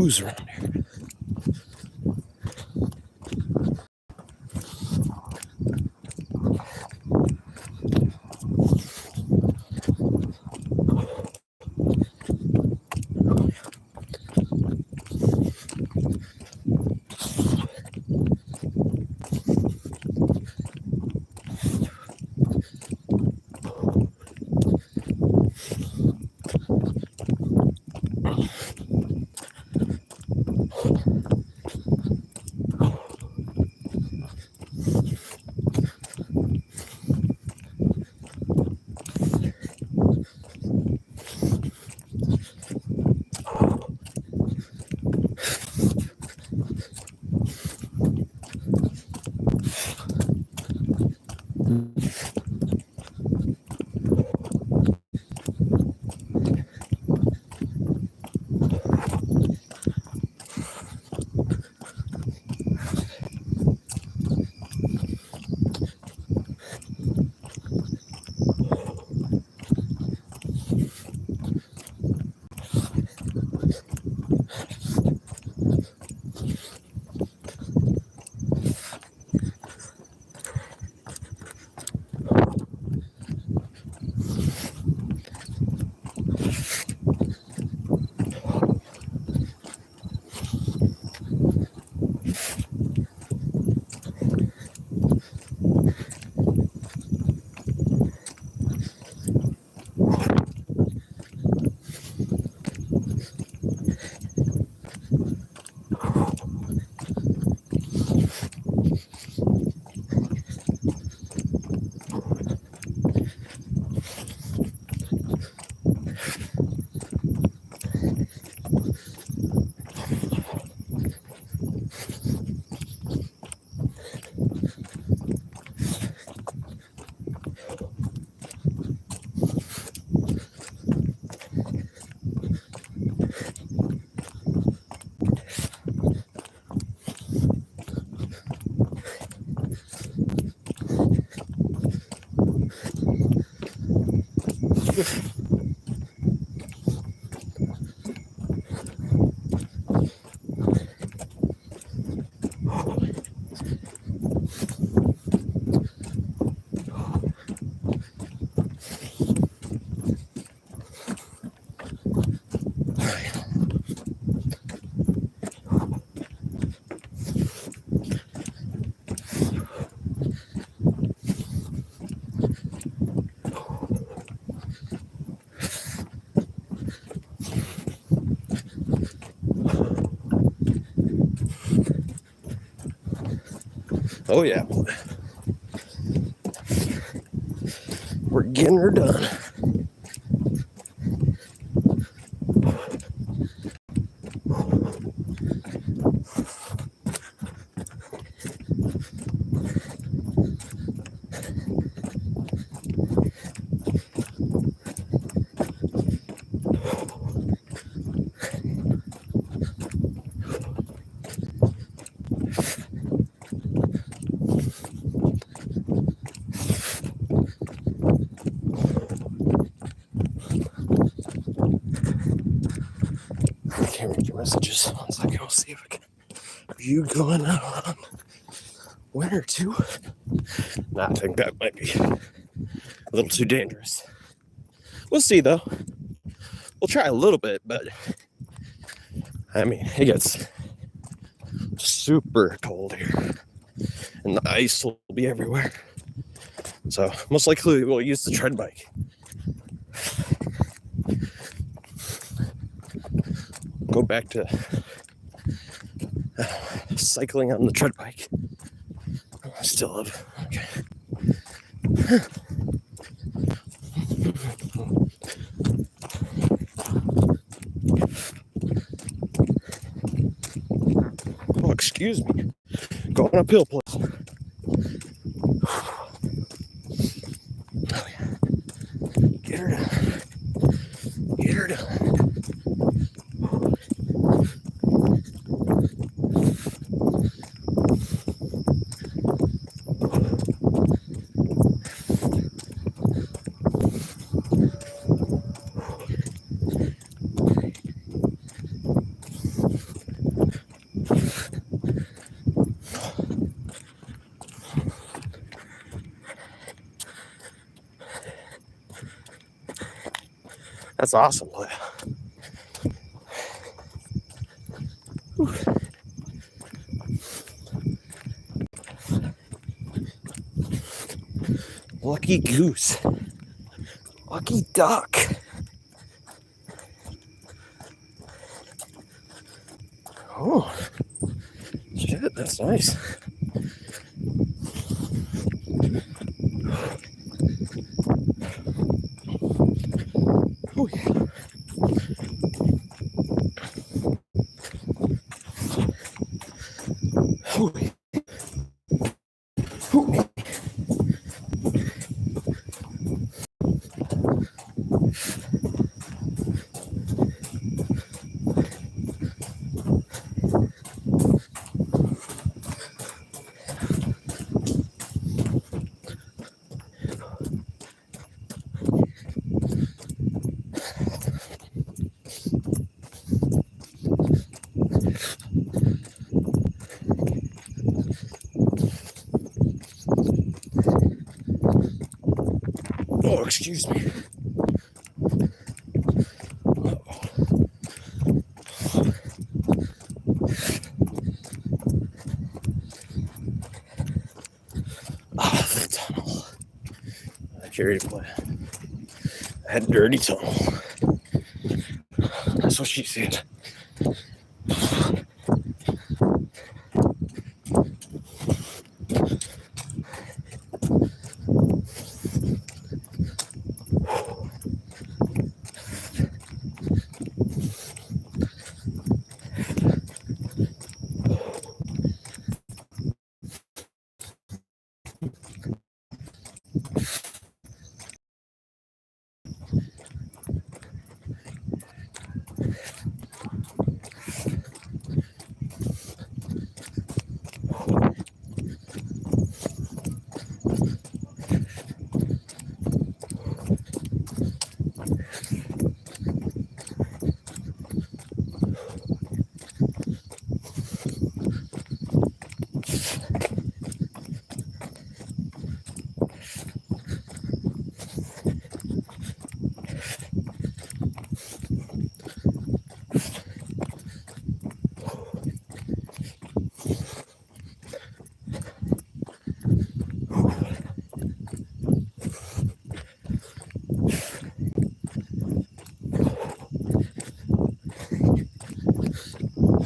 booze around here. Oh yeah, we're getting her done. I can't read your messages. One second, I'll see if I can. Are you going out on winter too? Nah, I think that might be a little too dangerous. We'll see though. We'll try a little bit, but I mean, it gets super cold here, and the ice will be everywhere. So most likely we'll use the tread bike. Go back to cycling on the tread bike. I still have, okay. Oh, excuse me. Going uphill, please. Oh, yeah. Get her done. Get her done. That's awesome, Leah. Whew. Lucky goose. Lucky duck. Oh, shit, that's nice. Oh, yeah. Oh, yeah. Oh, yeah. Oh, excuse me. Ah, the tunnel. I carried away. I had a dirty tunnel. That's what she said.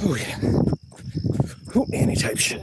Oh, yeah. Oh, Annie type shit.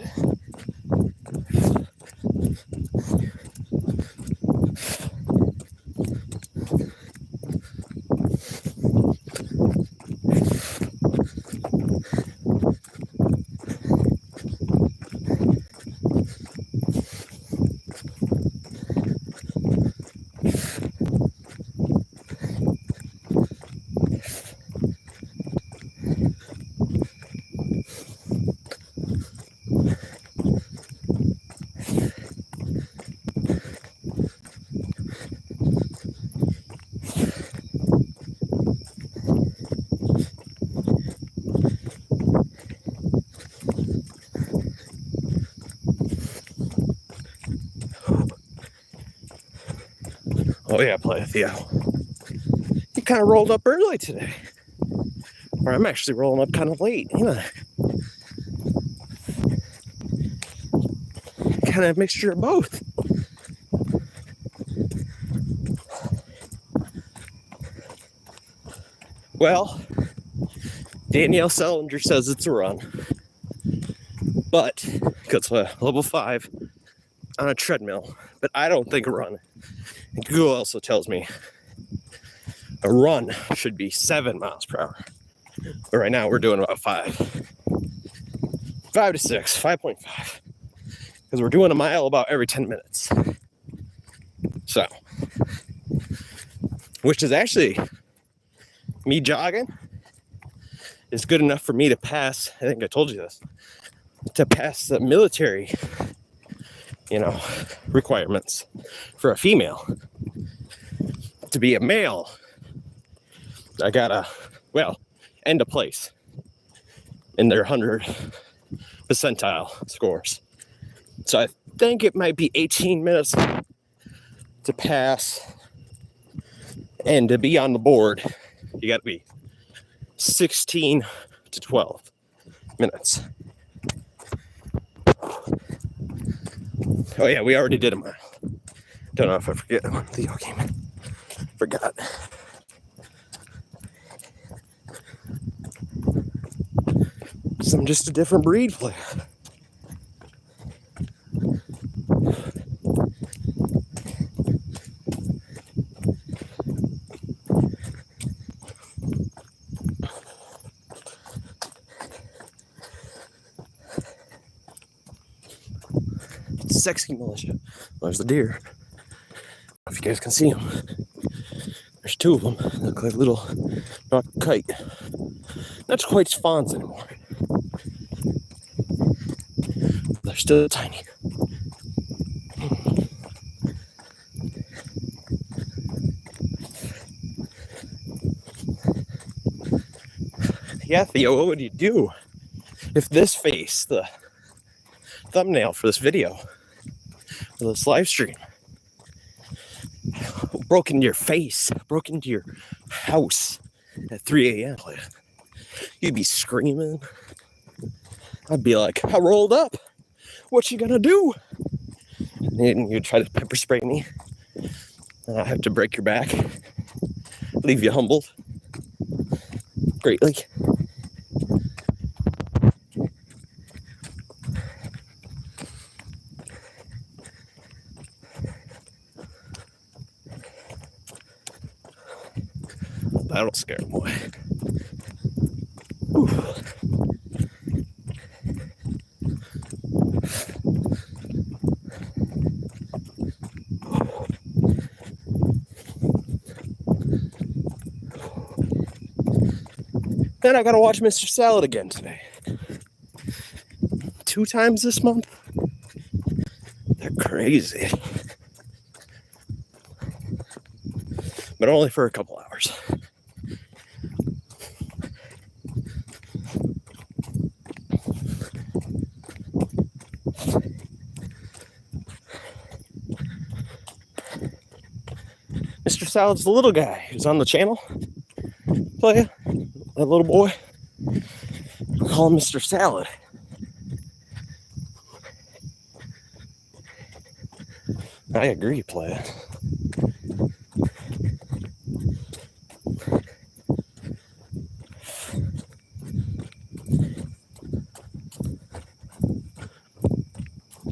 Oh, yeah, play Theo. You kind of rolled up early today. Or I'm actually rolling up kind of late. You know, kind of a mixture of both. Well, Danielle Selinger says it's a run. But, because level 5 on a treadmill. But I don't think a run. And Google also tells me a run should be 7 miles per hour. But right now we're doing about 5. 5 to 6, 5.5. Because we're doing a mile about every 10 minutes. So, which is actually, me jogging is good enough for me to pass, I think I told you this, to pass the military, requirements for a female. To be a male, I gotta, end a place in their 100 percentile scores. So I think it might be 18 minutes to pass and to be on the board You got to be 16 to 12 minutes. Oh yeah, we already did a mile. Don't know if I forget when Theo came in. Forgot. So I'm just a different breed player. Sexy militia. There's the deer. I don't know if you guys can see them. There's two of them. They look like little not kite. Not quite fawns anymore. They're still tiny. Yeah, Theo, what would you do if this face, the thumbnail for this video, for this live stream, broke into your face, broke into your house at 3 a.m. You'd be screaming. I'd be like, I rolled up. What you gonna do? And you'd try to pepper spray me. And I have to break your back. Leave you humbled greatly. That'll scare him away. Whew. Then I gotta watch Mr. Salad again today. 2 times this month? They're crazy. But only for a couple hours. Mr. Salad's the little guy who's on the channel. Play that little boy. I call him Mr. Salad. I agree, play.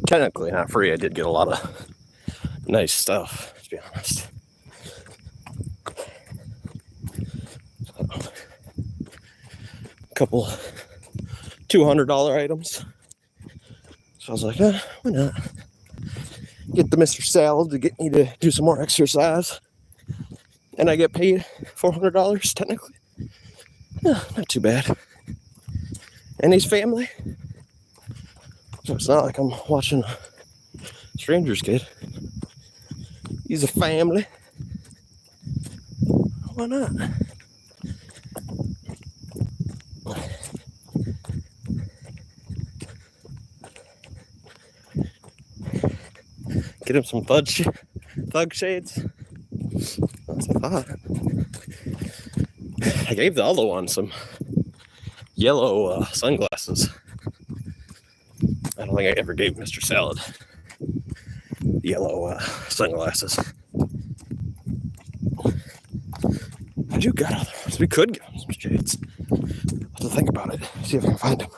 Technically not free. I did get a lot of nice stuff, to be honest. A couple $200 items. So I was like, why not? Get the Mr. Salad to get me to do some more exercise. And I get paid $400 technically. Not too bad. And he's family. So it's not like I'm watching a stranger's kid. He's a family. Why not? Get him some thug shades. That's a thought. I gave the other one some yellow sunglasses. I don't think I ever gave Mr. Salad yellow sunglasses. I do got other ones. We could give him some shades. I'll have to think about it. See if I can find them.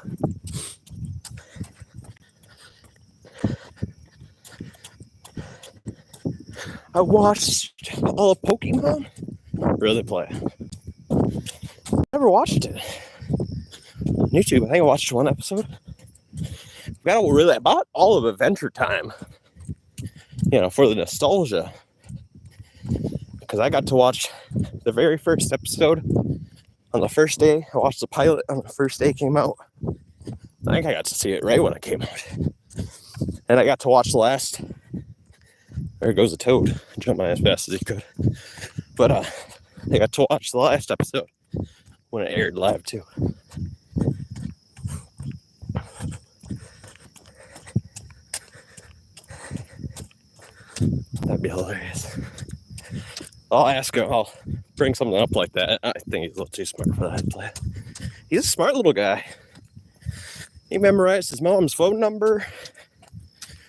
I watched all of Pokemon. Really play. Never watched it. On YouTube, I think I watched one episode. I bought all of Adventure Time, for the nostalgia. Because I got to watch the very first episode on the first day. I watched the pilot on the first day it came out. I think I got to see it right when it came out. And I got to watch the last. There goes a toad. Jumped by as fast as he could. But I got to watch the last episode when it aired live too. That'd be hilarious. I'll ask him. I'll bring something up like that. I think he's a little too smart for that. But he's a smart little guy. He memorized his mom's phone number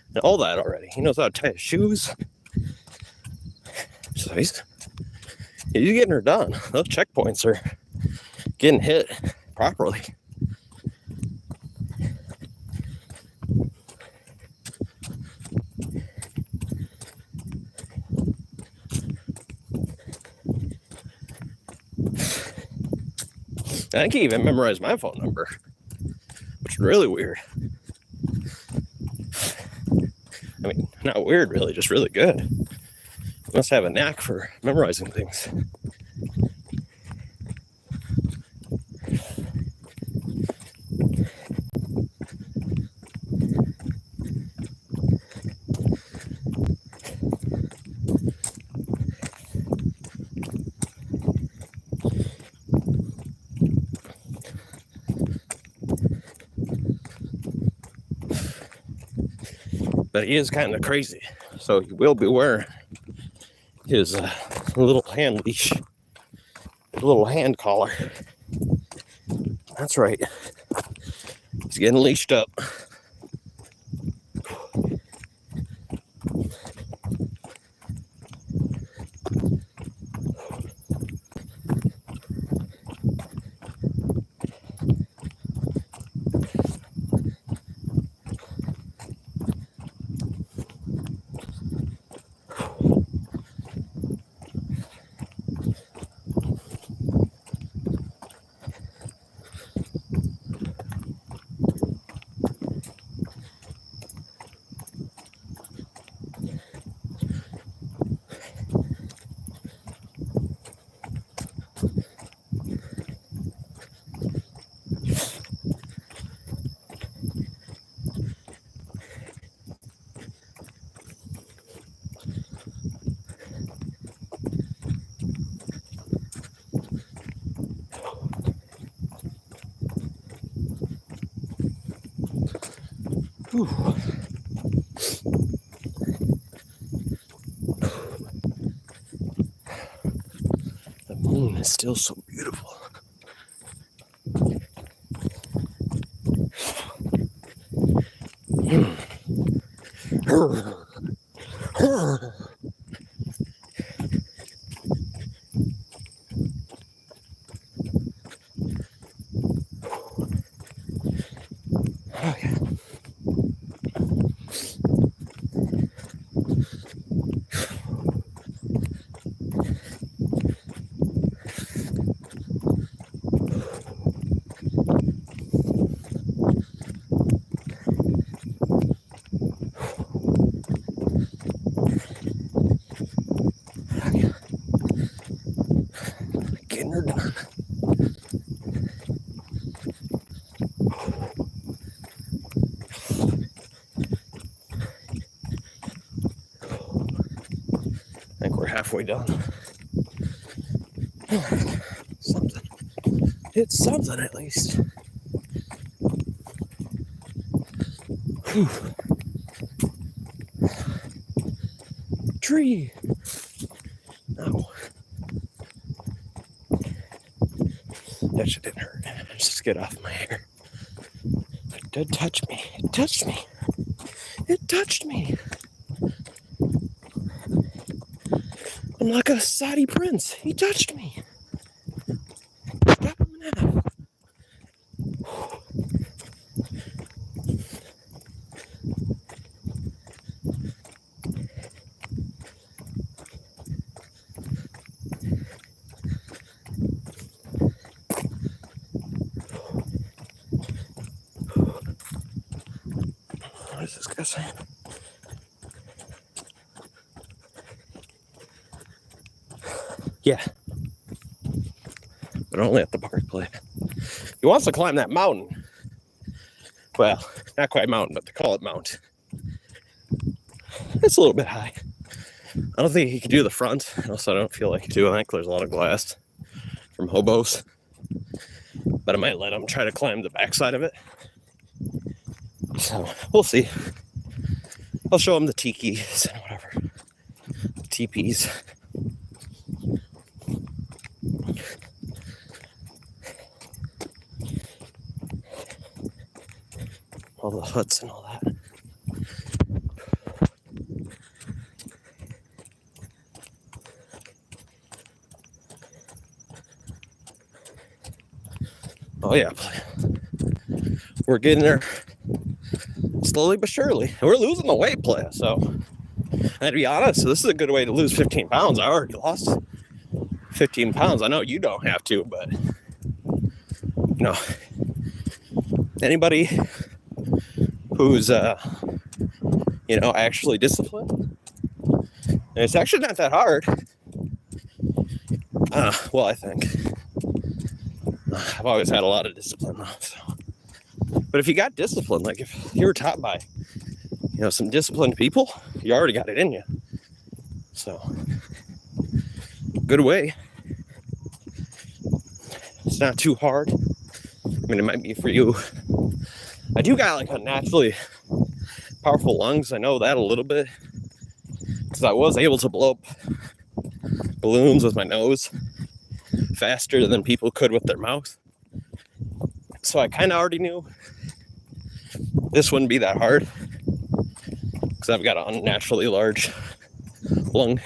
and all that already. He knows how to tie his shoes. So he's getting her done. Those checkpoints are getting hit properly. I think he even memorized my phone number, which is really weird. I mean, not weird, really, just really good. He must have a knack for memorizing things. But he is kind of crazy, so he will be wearing his little hand leash, little hand collar. That's right. He's getting leashed up. Whew. The moon is still so beautiful. Oh, yeah. Getting her done. I think we're halfway done. Something. It's something at least. Whew. Tree. No. That shit didn't hurt. Just get off my hair. It did touch me. It touched me. It touched me. I'm like a Saudi prince. He touched me. Drop him in half. What is this guy saying? Yeah. But only at the park play. He wants to climb that mountain. Well, not quite mountain, but they call it mountain. It's a little bit high. I don't think he can do the front. Also, I don't feel like doing that. There's a lot of glass from hobos. But I might let him try to climb the backside of it. So, we'll see. I'll show him the tikis and whatever. The teepees. the huts and all that. Oh yeah, we're getting there slowly but surely. We're losing the weight, play. So, and to be honest, this is a good way to lose 15 pounds. I already lost 15 pounds. I know you don't have to, but you know, anybody who's you know, actually disciplined, and it's actually not that hard. Well, I think I've always had a lot of discipline though. So. But if you got discipline, like if you were taught by, you know, some disciplined people, you already got it in you. So, good way. It's not too hard. I mean, it might be for you. I do got like a naturally powerful lungs. I know that a little bit because I was able to blow up balloons with my nose faster than people could with their mouth. So I kind of already knew this wouldn't be that hard because I've got an unnaturally large lung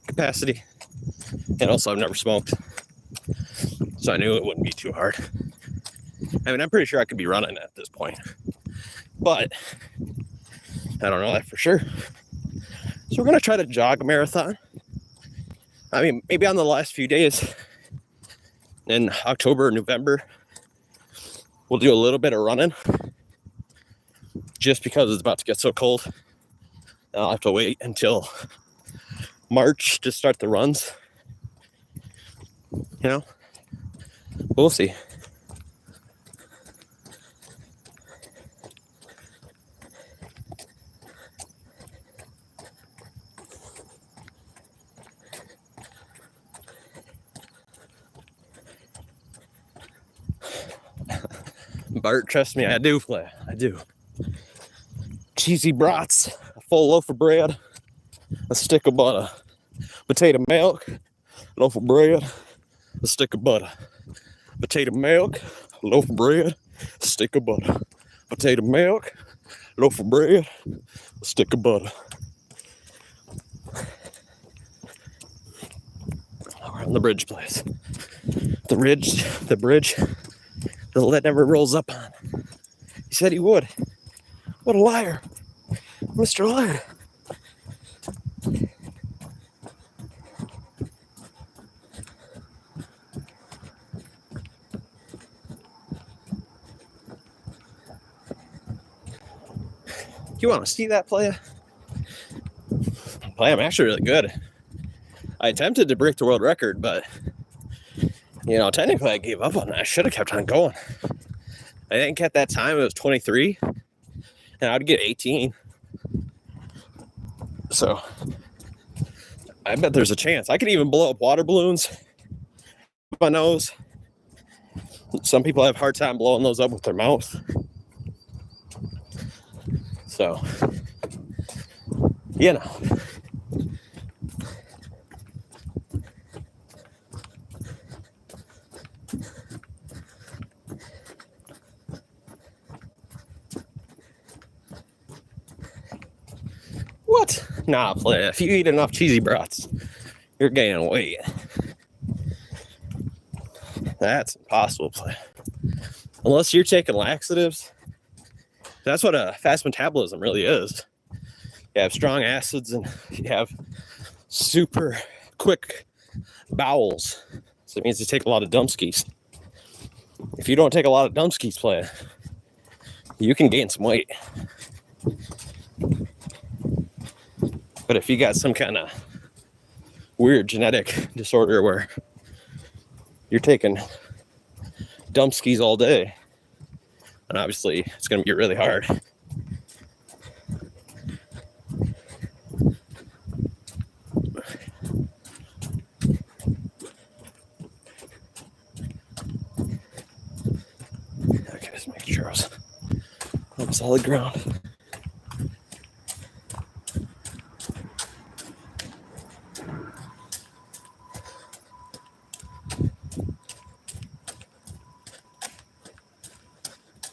capacity, and also I've never smoked, so I knew it wouldn't be too hard. I mean, I'm pretty sure I could be running at this point, but I don't know that for sure. So we're gonna try to jog a marathon. I mean, maybe on the last few days in October or November, we'll do a little bit of running just because it's about to get so cold. I'll have to wait until March to start the runs. You know, we'll see. Bart, trust me, I do play. I do. Cheesy brats, a full loaf of bread, a stick of butter, potato milk, loaf of bread, a stick of butter, potato milk, loaf of bread, a stick of butter, potato milk, loaf of bread, a stick of butter. We're on the bridge place. The bridge the lead never rolls up on. He said he would. What a liar. Mr. Liar. You want to see that play? I'm actually really good. I attempted to break the world record, but you know, technically I gave up on that. I should have kept on going. I think at that time it was 23 and I'd get 18. So I bet there's a chance. I could even blow up water balloons with my nose. Some people have a hard time blowing those up with their mouth. So, you know. What? Nah, play. If you eat enough cheesy brats, you're gaining weight. That's impossible, play. Unless you're taking laxatives. That's what a fast metabolism really is. You have strong acids and you have super quick bowels. So it means you take a lot of dumpskis. If you don't take a lot of dumpskis, play, you can gain some weight. But if you got some kind of weird genetic disorder where you're taking dumpskis all day, and obviously it's going to be really hard. Okay, just make sure I was on solid ground.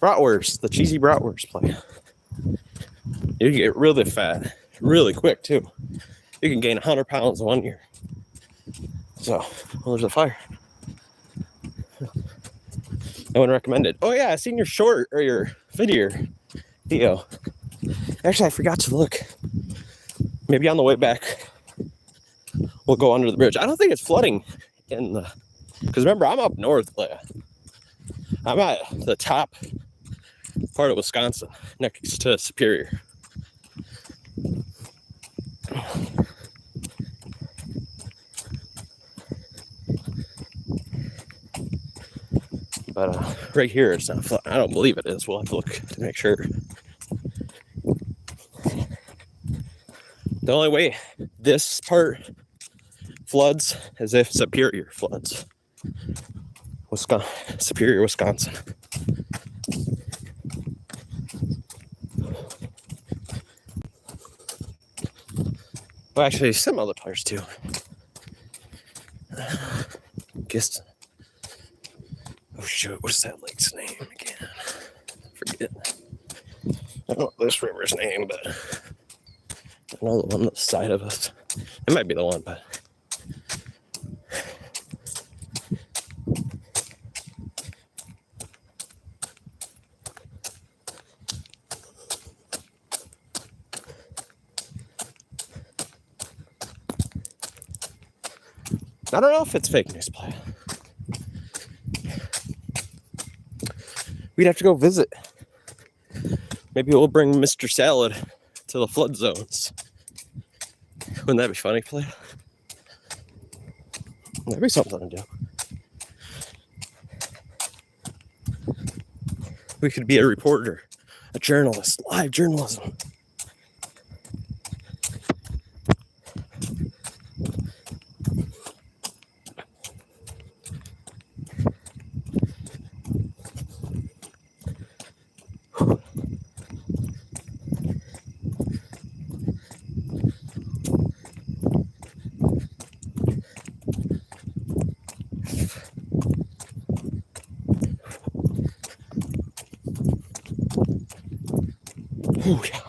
Bratwurst, the cheesy bratwurst play. You can get really fat, really quick too. You can gain 100 pounds in 1 year. So, well, there's a fire. I wouldn't recommend it. Oh yeah, I seen your short or your video. Actually, I forgot to look. Maybe on the way back, we'll go under the bridge. I don't think it's flooding in the, because remember, I'm up north, Leia. I'm at the top part of Wisconsin, next to Superior. But right here, it's not flooding. I don't believe it is. We'll have to look to make sure. The only way this part floods is if Superior floods. Superior, Wisconsin. Well, actually, some other parts too. Guess. Oh shoot! What's that lake's name again? Forget. I don't know this river's name, but I know the one on the side of us. It might be the one, but. I don't know if it's fake news play. We'd have to go visit. Maybe we'll bring Mr. Salad to the flood zones. Wouldn't that be funny, play? That'd be something to do. We could be a reporter, a journalist, live journalism. Oh, yeah.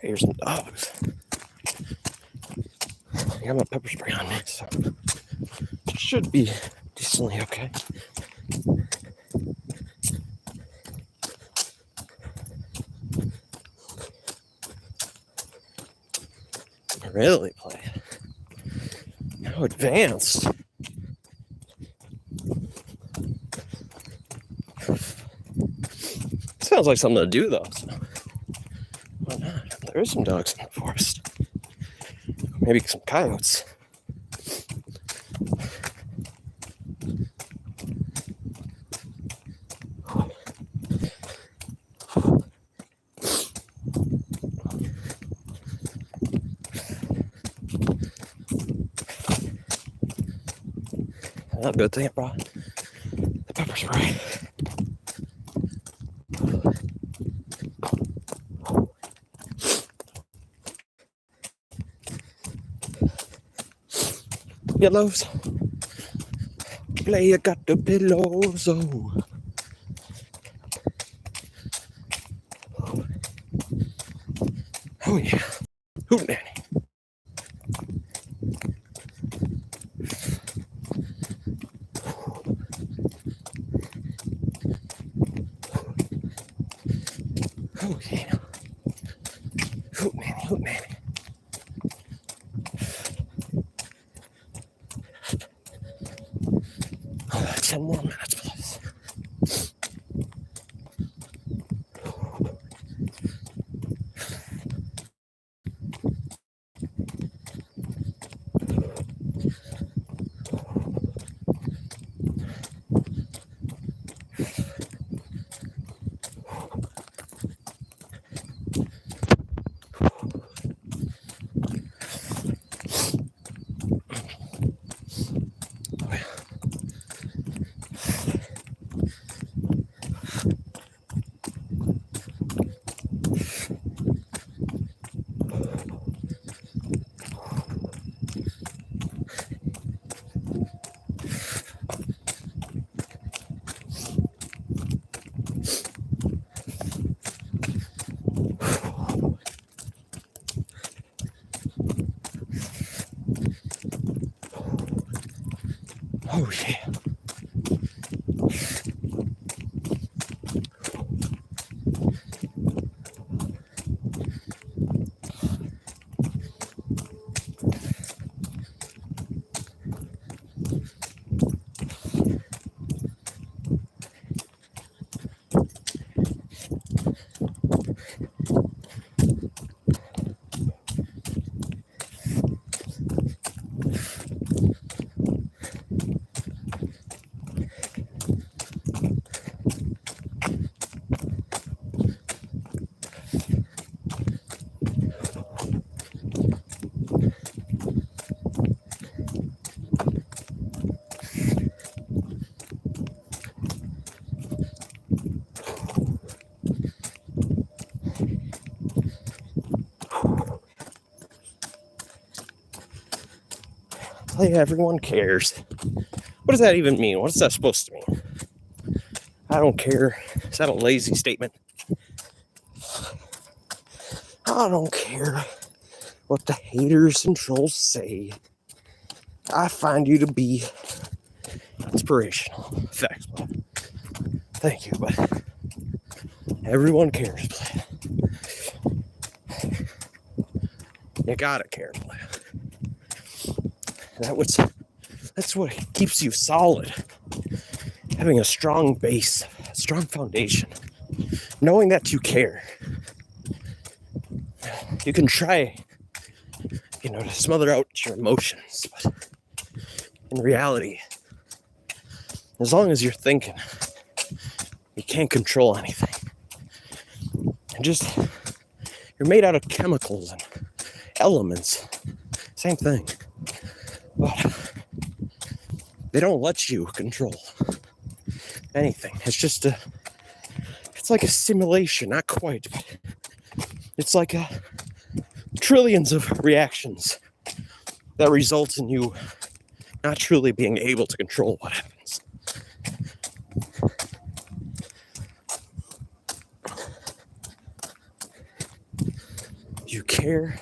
Here's some dogs. I got my pepper spray on me, so it should be decently okay. Really play? How advanced? Sounds like something to do, though. So. Why not? There is some dogs in the forest. Maybe some coyotes. That's a good thing I brought the pepper spray. Yellows, play, I got the pillows, oh. Oh yeah, hoot nanny. Oh yeah, hoot nanny, hoot nanny. 10 more minutes, please. Play everyone cares. What does that even mean? What's that supposed to mean? I don't care. Is that a lazy statement? I don't care what the haters and trolls say. I find you to be inspirational. Thanks, bud. Thank you, but everyone cares, bud. You gotta care, bud. That's what keeps you solid. Having a strong base, a strong foundation, knowing that you care. You can try, to smother out your emotions, but in reality, as long as you're thinking, you can't control anything. And you're made out of chemicals and elements, same thing. But they don't let you control anything. It's like a simulation, not quite, but it's like trillions of reactions that result in you not truly being able to control what happens. You care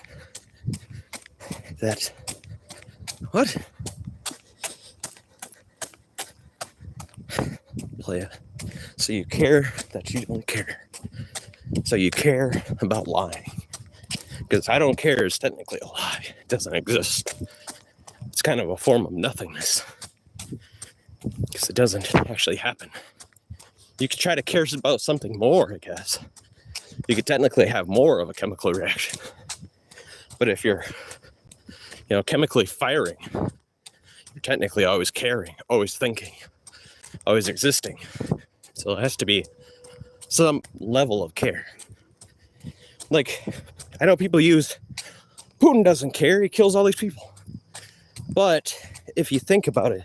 that... What? Play it. So you care that you don't care. So you care about lying. Because I don't care is technically a lie. It doesn't exist. It's kind of a form of nothingness. Because it doesn't actually happen. You could try to care about something more, I guess. You could technically have more of a chemical reaction. But if you're, chemically firing, you're technically always caring, always thinking, always existing. So it has to be some level of care. Like, I know people use, Putin doesn't care, he kills all these people. But if you think about it,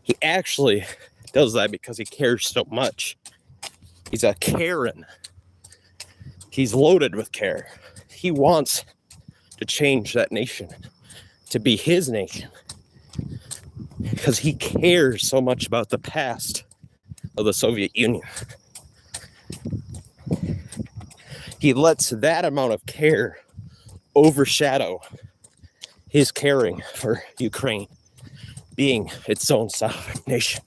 he actually does that because he cares so much. He's a Karen. He's loaded with care. He wants to change that nation to be his nation because he cares so much about the past of the Soviet Union. He lets that amount of care overshadow his caring for Ukraine being its own sovereign nation.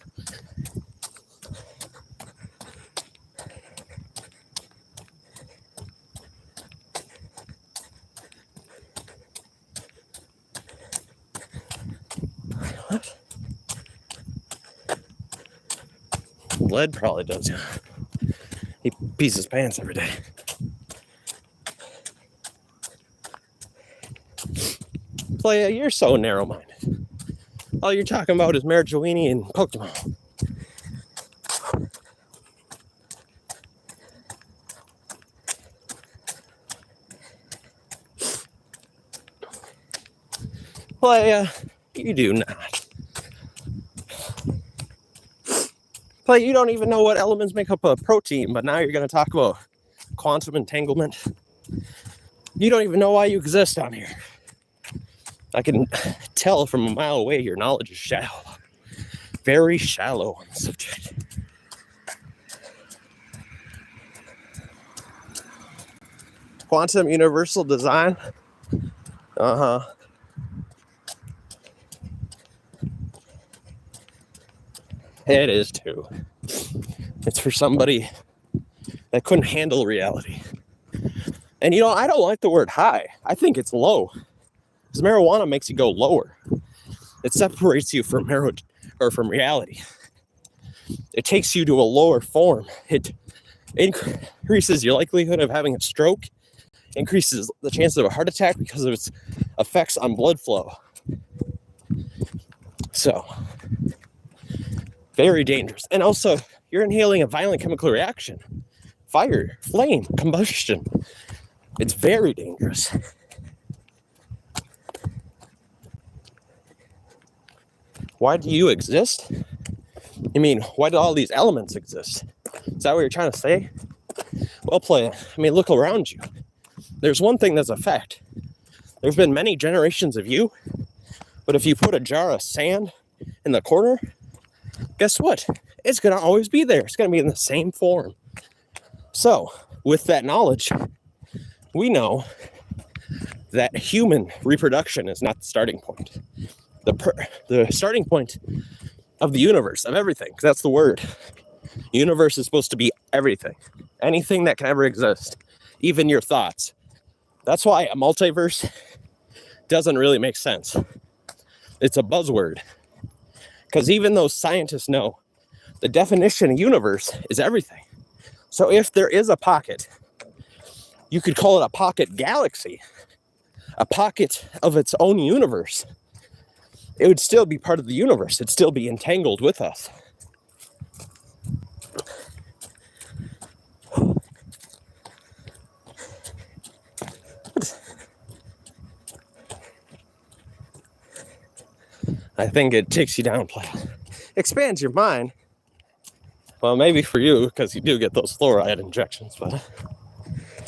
What? Lead probably does. He pees his pants every day. Playa, you're so narrow-minded. All you're talking about is Marijuana and Pokemon. Playa, you do not. Playa, you don't even know what elements make up a protein, but now you're going to talk about quantum entanglement. You don't even know why you exist on here. I can tell from a mile away your knowledge is shallow. Very shallow on the subject. Quantum universal design? Uh-huh. It is too. It's for somebody that couldn't handle reality. And I don't like the word high. I think it's low. Because marijuana makes you go lower. It separates you from from reality. It takes you to a lower form. It increases your likelihood of having a stroke, increases the chance of a heart attack because of its effects on blood flow. So, very dangerous. And also, you're inhaling a violent chemical reaction. Fire, flame, combustion. It's very dangerous. Why do you exist? I mean, why do all these elements exist? Is that what you're trying to say? Well, look around you. There's one thing that's a fact. There's been many generations of you But if you put a jar of sand in the corner, guess what? It's going to always be there. It's going to be in the same form. So, with that knowledge, we know that human reproduction is not the starting point. The starting point of the universe, of everything, because that's the word. Universe is supposed to be everything. Anything that can ever exist. Even your thoughts. That's why a multiverse doesn't really make sense. It's a buzzword. Because even though scientists know the definition of universe is everything. So if there is a pocket, you could call it a pocket galaxy, a pocket of its own universe. It would still be part of the universe. It'd still be entangled with us. I think it takes you down, expands your mind. Well, maybe for you, because you do get those fluoride injections, but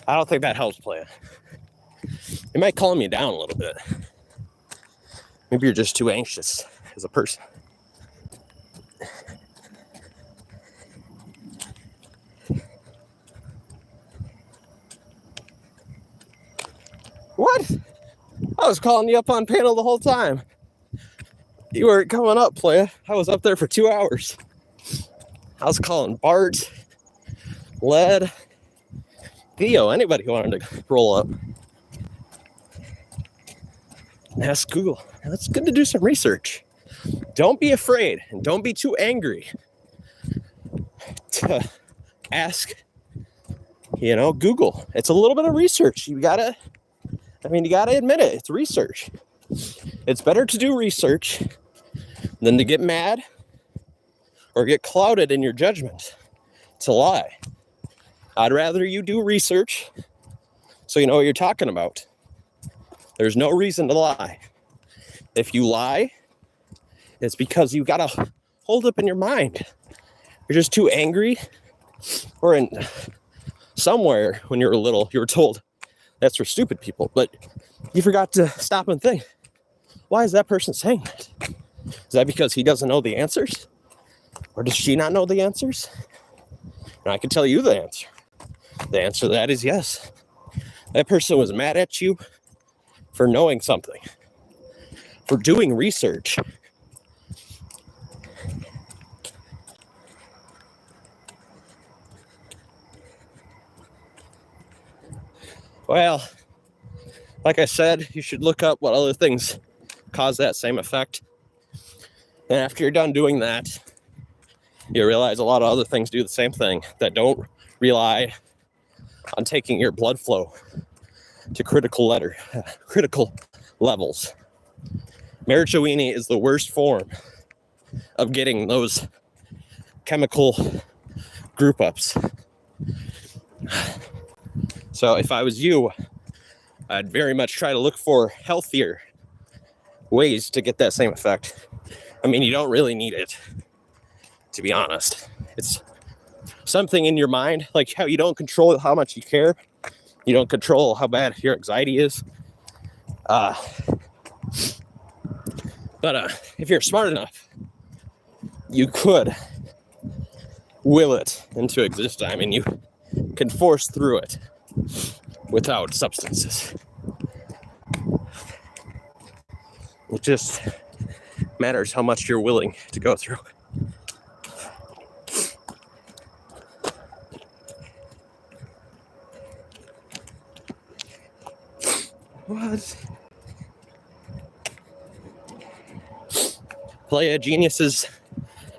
I don't think that helps, playa. It might calm you down a little bit. Maybe you're just too anxious as a person. What? I was calling you up on panel the whole time. You weren't coming up, playa. I was up there for 2 hours. I was calling Bart, Led, Theo, anybody who wanted to roll up. Ask Google. It's good to do some research. Don't be afraid and don't be too angry to ask, Google. It's a little bit of research. You gotta admit it. It's research. It's better to do research than to get mad or get clouded in your judgment to lie. I'd rather you do research so you know what you're talking about. There's no reason to lie. If you lie, it's because you got a hold up in your mind. You're just too angry, or in somewhere when you were little, you were told that's for stupid people, but you forgot to stop and think, why is that person saying that? Is that because he doesn't know the answers? Or does she not know the answers? And I can tell you the answer. The answer to that is yes. That person was mad at you for knowing something, for doing research. Well, like I said, you should look up what other things cause that same effect. And after you're done doing that, you realize a lot of other things do the same thing that don't rely on taking your blood flow to critical levels. Marijuana is the worst form of getting those chemical group ups. So if I was you, I'd very much try to look for healthier ways to get that same effect. I mean, you don't really need it, to be honest. It's something in your mind, like how you don't control how much you care. You don't control how bad your anxiety is. But if you're smart enough, you could will it into existence. I mean, you can force through it without substances. It just matters how much you're willing to go through. What? Playa geniuses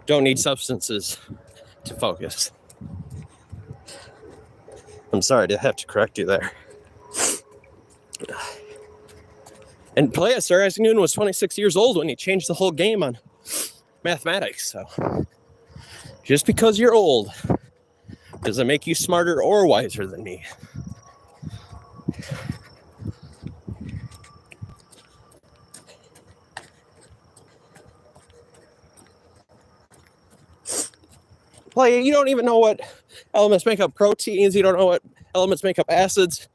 don't need substances to focus. I'm sorry to have to correct you there. And Playa, Sir Isaac Newton was 26 years old when he changed the whole game on mathematics. So just because you're old doesn't make you smarter or wiser than me. Playa, you don't even know what elements make up proteins. You don't know what elements make up acids.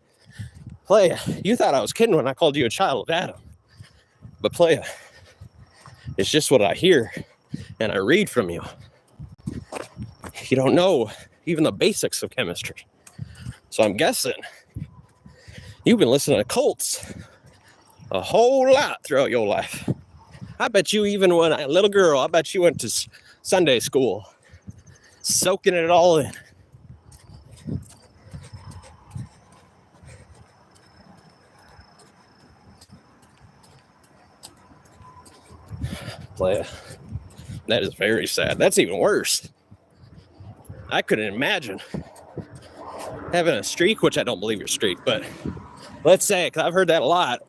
Playa, you thought I was kidding when I called you a child of Adam. But Playa, It's just what I hear and I read from you. You don't know even the basics of chemistry. So I'm guessing you've been listening to cults a whole lot throughout your life. I bet you even when a little girl, I bet you went to Sunday school, soaking it all in. That is very sad. That's even worse. I couldn't imagine having a streak, which I don't believe your streak, but let's say, because I've heard that a lot,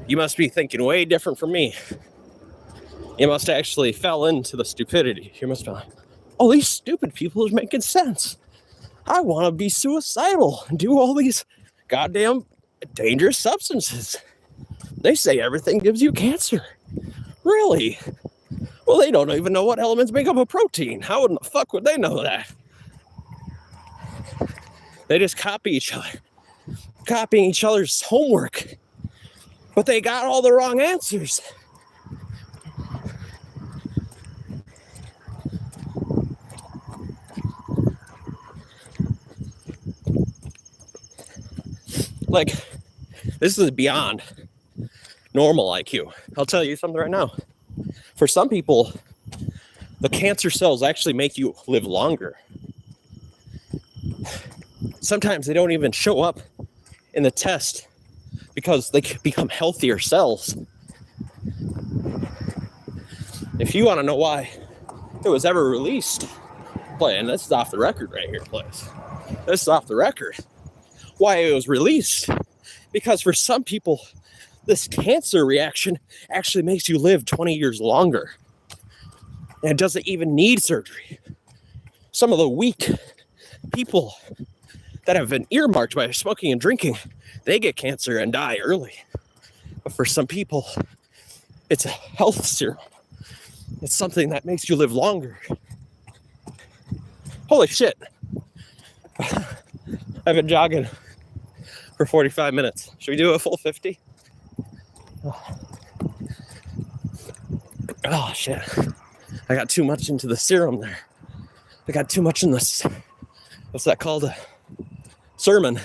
you must be thinking way different from me. You must actually fell into the stupidity. You must be like, oh, these stupid people are making sense. I want to be suicidal and do all these goddamn dangerous substances. They say everything gives you cancer. Really? Well, they don't even know what elements make up a protein. How in the fuck would they know that? They just copy each other. Copying each other's homework. But they got all the wrong answers. Like, this is beyond normal IQ. I'll tell you something right now. For some people, the cancer cells actually make you live longer. Sometimes they don't even show up in the test because they become healthier cells. If you want to know why it was ever released, and this is off the record right here, please. This is off the record. Why it was released. Because for some people, this cancer reaction actually makes you live 20 years longer. And it doesn't even need surgery. Some of the weak people that have been earmarked by smoking and drinking, they get cancer and die early. But for some people, it's a health serum. It's something that makes you live longer. Holy shit. I've been jogging for 45 minutes. Should we do a full 50? Oh shit. I got too much into the serum there. I got too much in this, what's that called? A sermon.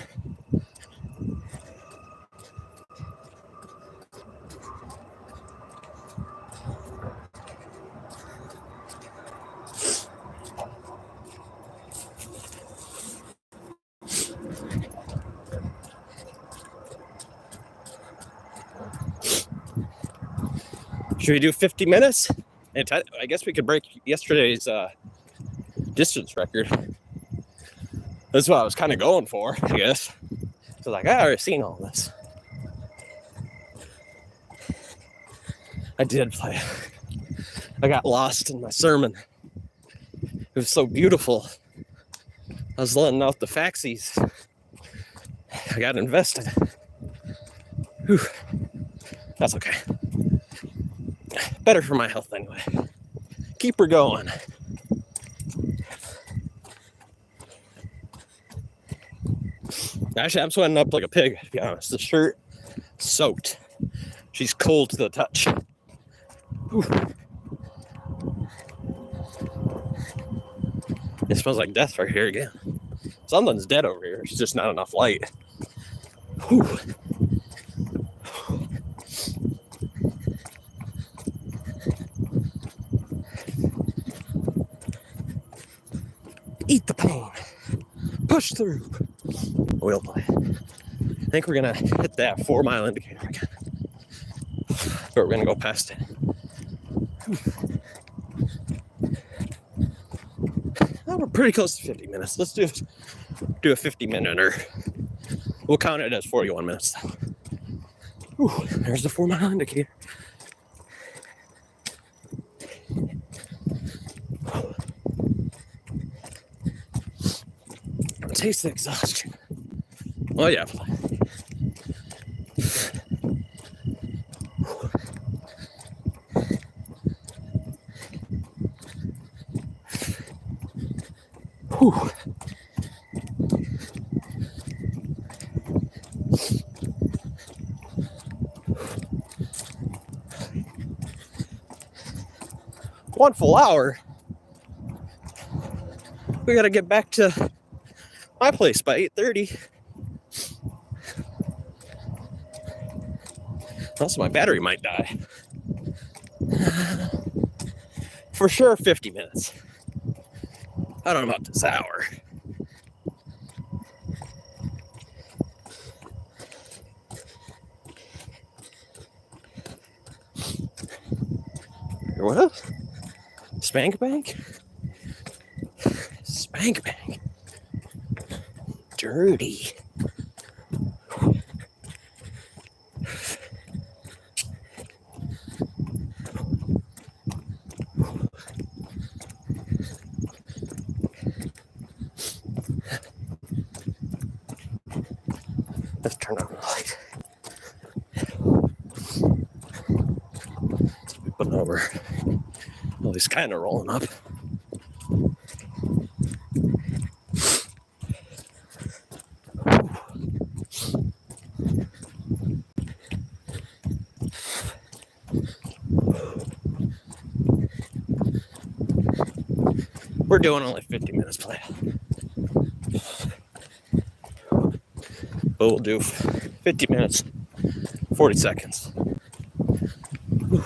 Should we do 50 minutes? I guess we could break yesterday's distance record. That's what I was kind of going for, I guess. So like, I already seen all this. I did play. I got lost in my sermon. It was so beautiful. I was letting out the faxies. I got invested. Whew. That's okay. Better for my health anyway. Keep her going. Actually, I'm sweating up like a pig, to be honest. The shirt soaked. She's cold to the touch. Whew. It smells like death right here again. Something's dead over here. It's just not enough light. Whew. Eat the pain. Push through. We'll play. I think we're going to hit that 4 mile indicator again. But we're going to go past it. Well, we're pretty close to 50 minutes. Let's do a 50-minute. We'll count it as 41 minutes. Whew, there's the 4 mile indicator. Taste the exhaustion. Oh yeah. Whew. 1 full hour. We gotta get back to my place by 8:30. Also, my battery might die. For sure, 50 minutes. I don't know about this hour. What? Spank Bank? Spank Bank. Dirty. Let's turn on the light. Putting over. Well, he's kind of rolling up. We're doing only 50 minutes play. But we'll do 50 minutes, 40 seconds. Whew.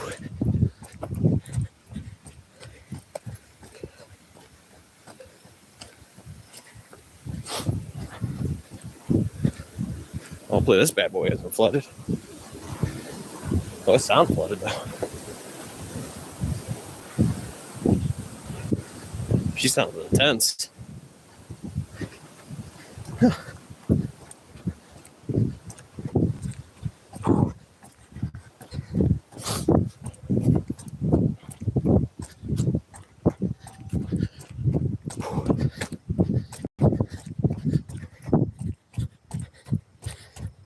Hopefully this bad boy isn't flooded. Oh, it sounds flooded though. She sounds intense.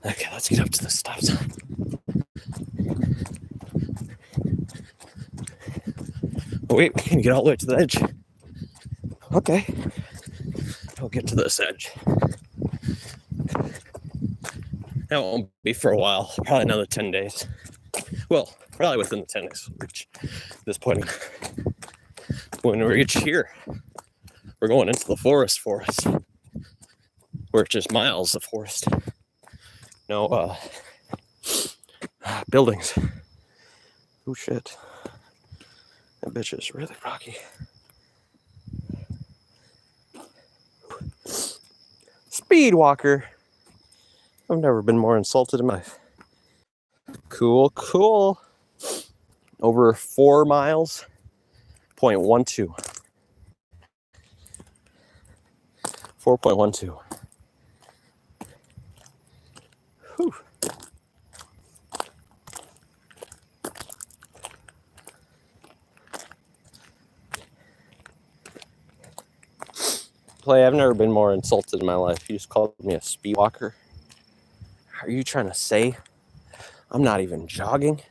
Okay, let's get up to the stop sign. Oh, wait, we can get all the way to the edge. Okay. I'll get to this edge. That won't be for a while, probably another 10 days. Well, probably within the 10 days we'll reach this point. When we reach here, we're going into the forest, where it's just miles of forest. No buildings. Oh shit. That bitch is really rocky. Speed walker. I've never been more insulted in my life. Cool. Over 4 miles. 0.12. 4.12. Whew. Play, I've never been more insulted in my life. You just called me a speed walker. Are you trying to say I'm not even jogging?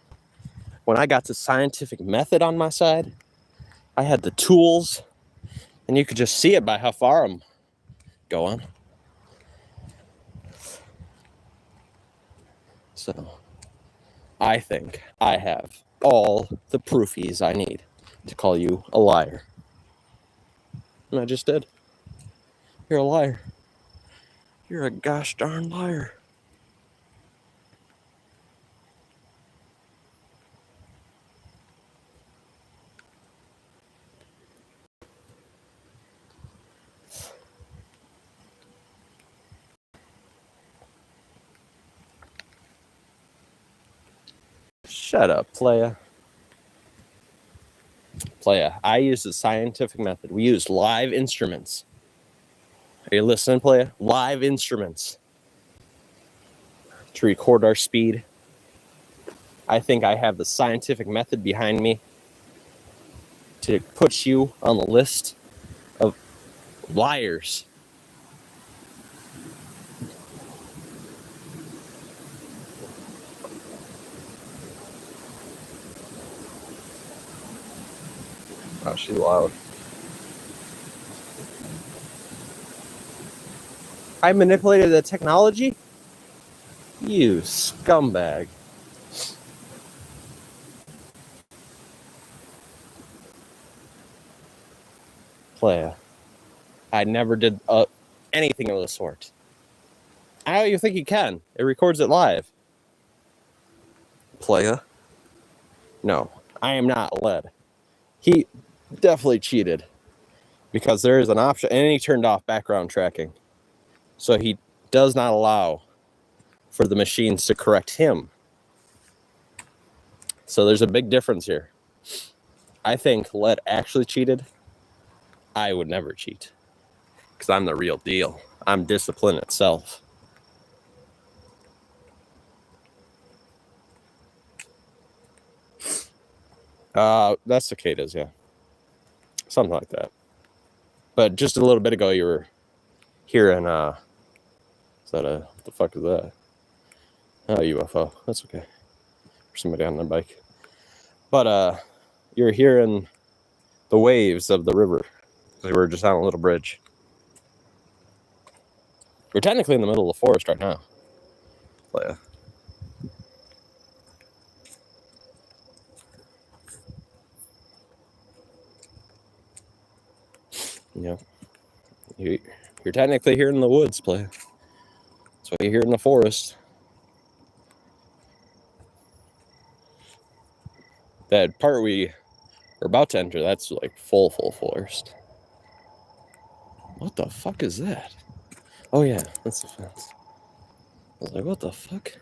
When I got the scientific method on my side, I had the tools, and you could just see it by how far I'm going. So, I think I have all the proofies I need to call you a liar. And I just did. You're a liar. You're a gosh darn liar. Shut up, playa. Playa, I use the scientific method. We use live instruments. Are you listening, playa? Live instruments to record our speed. I think I have the scientific method behind me to put you on the list of liars. Oh, she's loud. I manipulated the technology? You scumbag. Playa. I never did anything of the sort. How do you think he can? It records it live. Playa? No, I am not led. He definitely cheated because there is an option, and he turned off background tracking. So he does not allow for the machines to correct him. So there's a big difference here. I think Led actually cheated. I would never cheat because I'm the real deal. I'm discipline itself. That's cicadas, yeah. Something like that. But just a little bit ago, you were hearing, what the fuck is that? Oh, UFO. That's okay. Or somebody on their bike. But, you're hearing the waves of the river. We were just on a little bridge. We're technically in the middle of the forest right now. But, yeah. You're technically here in the woods, Playa. That's why you're here in the forest. That part we are about to enter, that's like full forest. What the fuck is that? Oh yeah, that's the fence. I was like, what the fuck?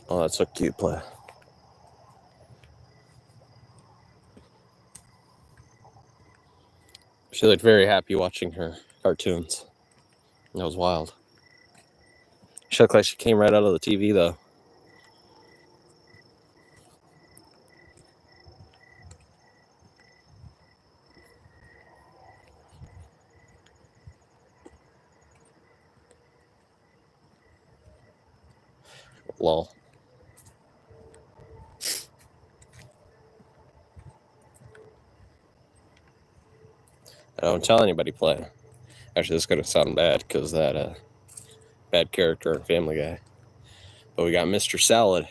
Oh, that's so cute, Playa. She looked very happy watching her cartoons. That was wild. She looked like she came right out of the TV, though. Lol. I don't tell anybody, Playa. Actually, this is going to sound bad because that bad character in Family Guy. But we got Mr. Salad.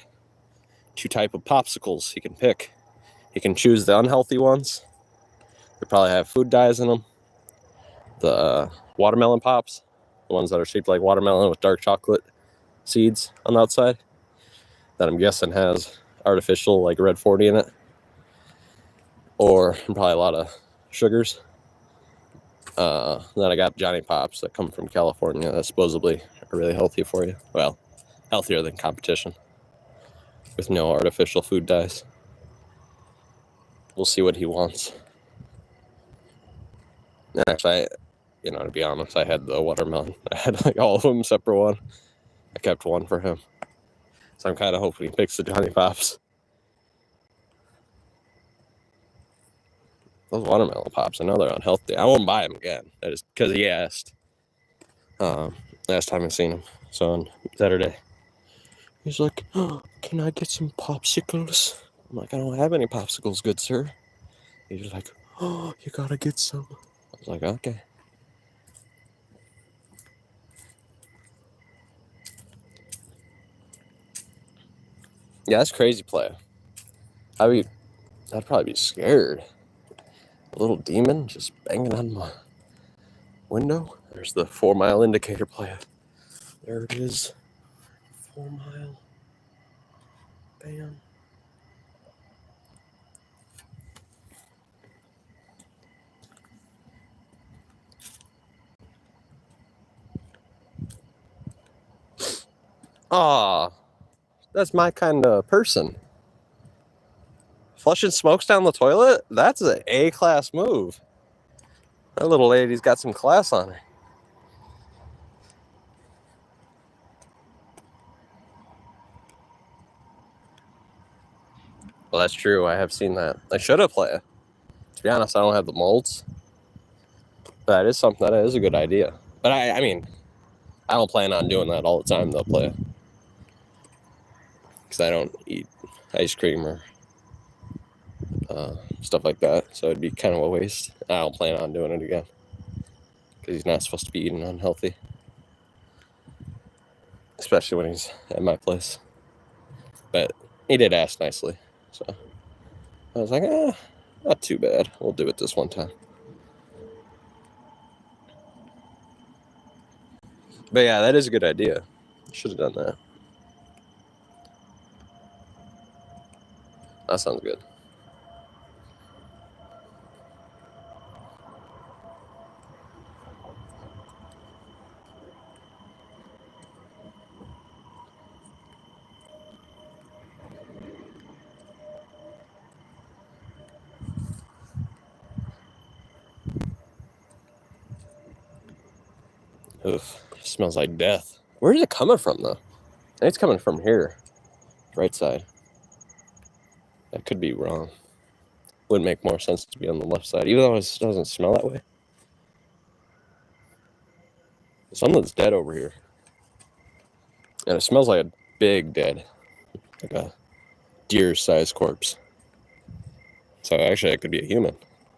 2 type of popsicles he can pick. He can choose the unhealthy ones. They probably have food dyes in them. The watermelon pops, the ones that are shaped like watermelon with dark chocolate seeds on the outside, that I'm guessing has artificial like red 40 in it, or probably a lot of sugars. Then I got Johnny Pops that come from California that supposedly are really healthy for you. Well, healthier than competition with no artificial food dyes. We'll see what he wants. Actually, to be honest, I had the watermelon. I had like all of them except for one. I kept one for him. So I'm kind of hoping he picks the Johnny Pops. Those watermelon pops, I know they're unhealthy. I won't buy them again. That is because he asked. Last time I seen him. So on Saturday. He's like, oh, can I get some popsicles? I'm like, I don't have any popsicles, good sir. He's like, oh, you gotta get some. I was like, okay. Yeah, that's crazy play. I'd probably be scared. A little demon just banging on my window. There's the 4 mile indicator play. There it is. 4 mile. Bam. Aw, that's my kind of person. Flushing smokes down the toilet? That's an A-class move. That little lady's got some class on her. Well, that's true. I have seen that. I should have played it. To be honest, I don't have the molds. That is something that is a good idea. But I mean, I don't plan on doing that all the time, though, play. Because I don't eat ice cream or stuff like that. So it'd be kind of a waste. I don't plan on doing it again. Because he's not supposed to be eating unhealthy. Especially when he's at my place. But he did ask nicely. So I was like, not too bad. We'll do it this one time. But yeah, that is a good idea. Should have done that. That sounds good. Oof, it smells like death. Where is it coming from, though? I think it's coming from here. Right side. That could be wrong. Would make more sense to be on the left side, even though it doesn't smell that way. Something's dead over here. And it smells like a big dead. Like a deer-sized corpse. So actually, it could be a human.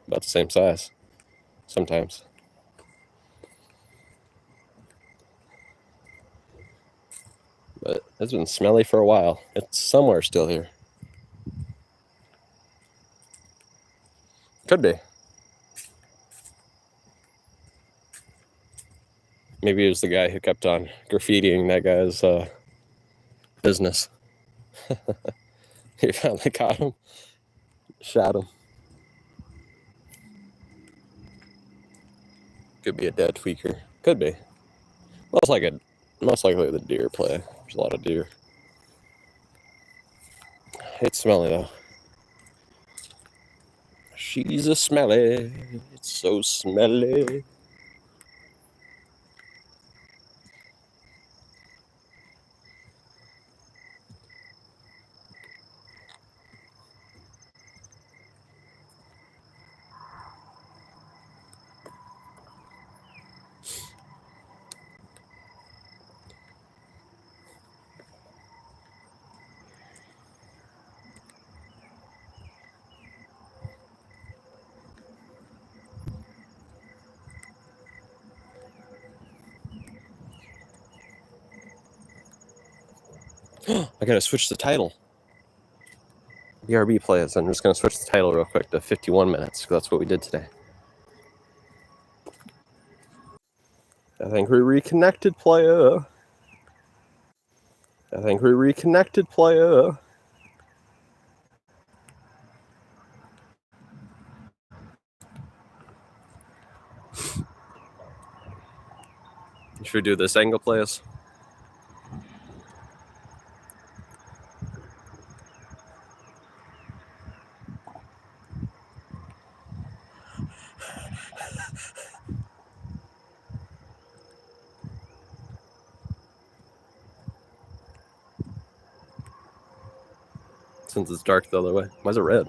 About the same size. Sometimes. But it's been smelly for a while. It's somewhere still here. Could be. Maybe it was the guy who kept on graffitiing that guy's business. He finally caught him. Shot him. Could be a dead tweaker. Could be. Most likely the deer play. There's a lot of deer. It's smelly though. She's a smelly. It's so smelly. I gotta switch the title. BRB plays. I'm just gonna switch the title real quick to 51 minutes, because that's what we did today. I think we reconnected, player. Should we do this angle, players? Since it's dark the other way. Why is it red?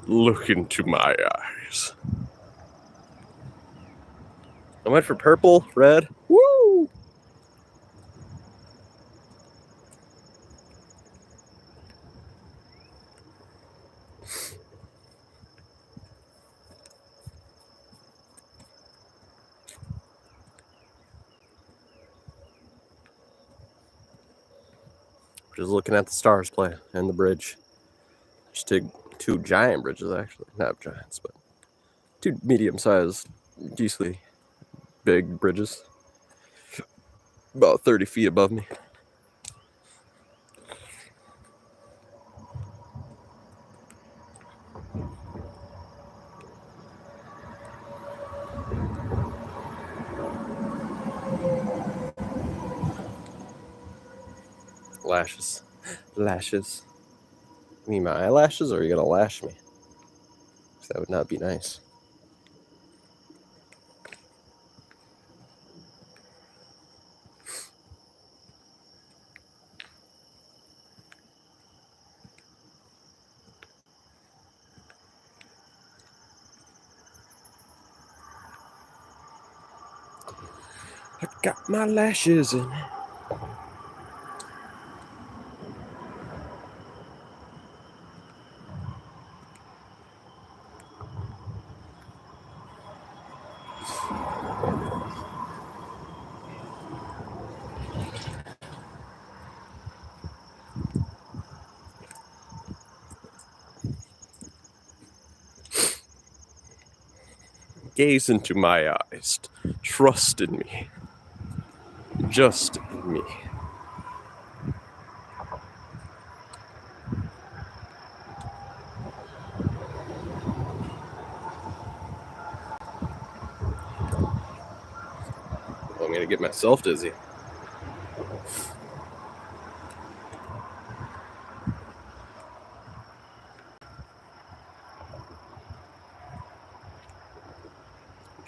Look into my eyes. I went for purple, red. Woo! Just looking at the stars play and the bridge. Just two giant bridges, actually. Not giants, but two medium-sized, decently big bridges. About 30 feet above me. lashes. Lashes. You mean my eyelashes, or are you gonna lash me? That would not be nice. I got my lashes in. Gaze into my eyes. Trust in me. Just in me. I'm gonna get myself dizzy.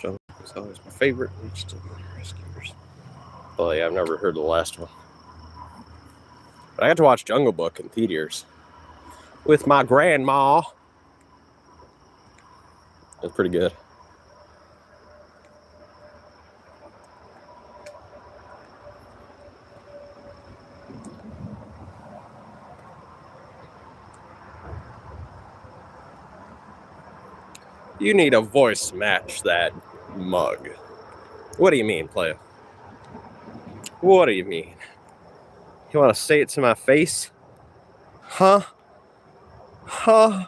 Jungle Book is always my favorite. Rescuers. Oh yeah, I've never heard the last one. But I got to watch Jungle Book in theaters with my grandma. It's pretty good. You need a voice to match that mug. What do you mean, player? What do you mean? You want to say it to my face? Huh? Huh?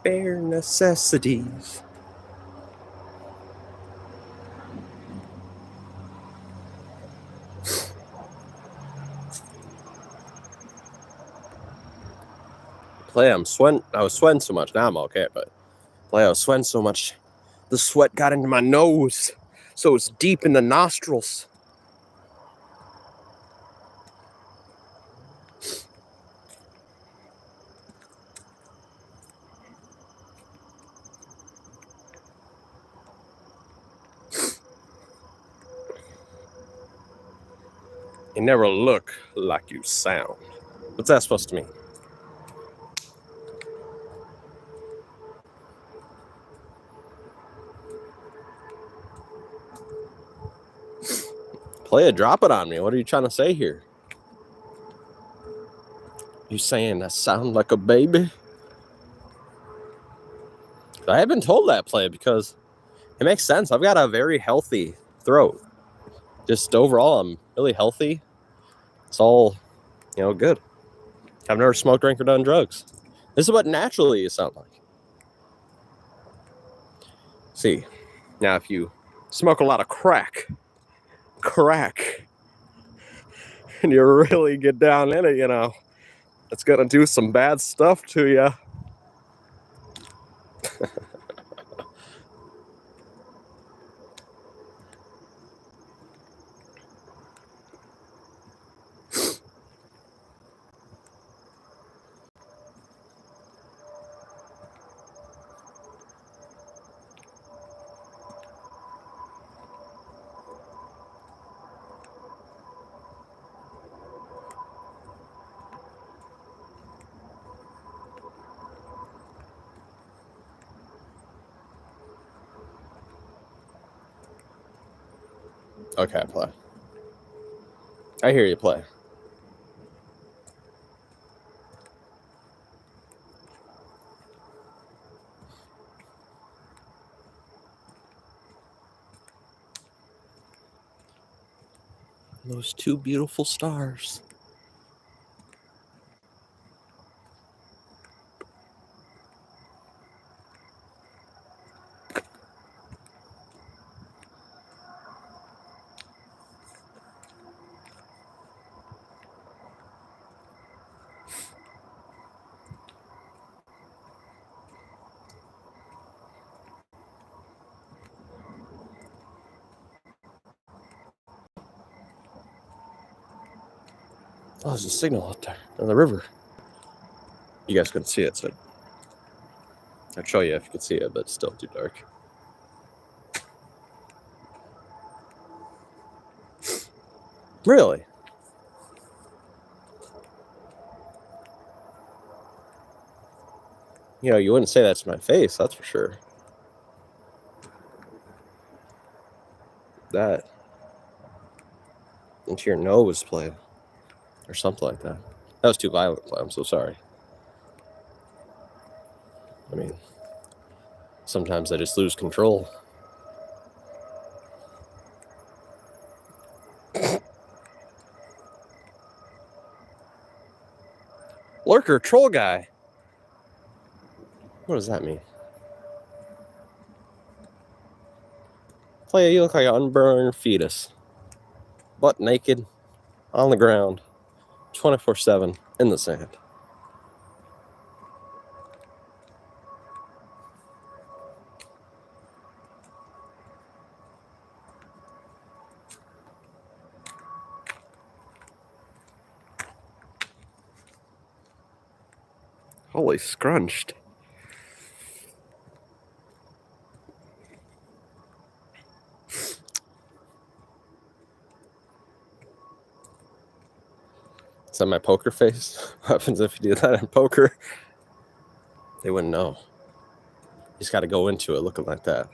Bare necessities. Play, I'm sweating. I was sweating so much. Now I'm okay, but play, I was sweating so much. The sweat got into my nose, so it's deep in the nostrils. You never look like you sound. What's that supposed to mean? Play it, drop it on me. What are you trying to say here? You saying I sound like a baby? I have been told that, play, because it makes sense. I've got a very healthy throat. Just overall, I'm really healthy. It's all, good. I've never smoked, drank, or done drugs. This is what naturally you sound like. See, now if you smoke a lot of crack, and you really get down in it, it's gonna do some bad stuff to you. Okay, play. I hear you, play. Those two beautiful stars. Oh, there's a signal out there in the river. You guys couldn't see it, so I'd show you if you could see it, but it's still too dark. Really? You know, you wouldn't say that to my face, that's for sure. That into your nose play or something like that. That was too violent, play. I'm so sorry. I mean, sometimes I just lose control. Lurker, troll guy. What does that mean? Play, you look like an unborn fetus. Butt naked, on the ground, 24/7, in the sand. Holy scrunched. Is that my poker face? What happens if you do that in poker? They wouldn't know. You just got to go into it looking like that.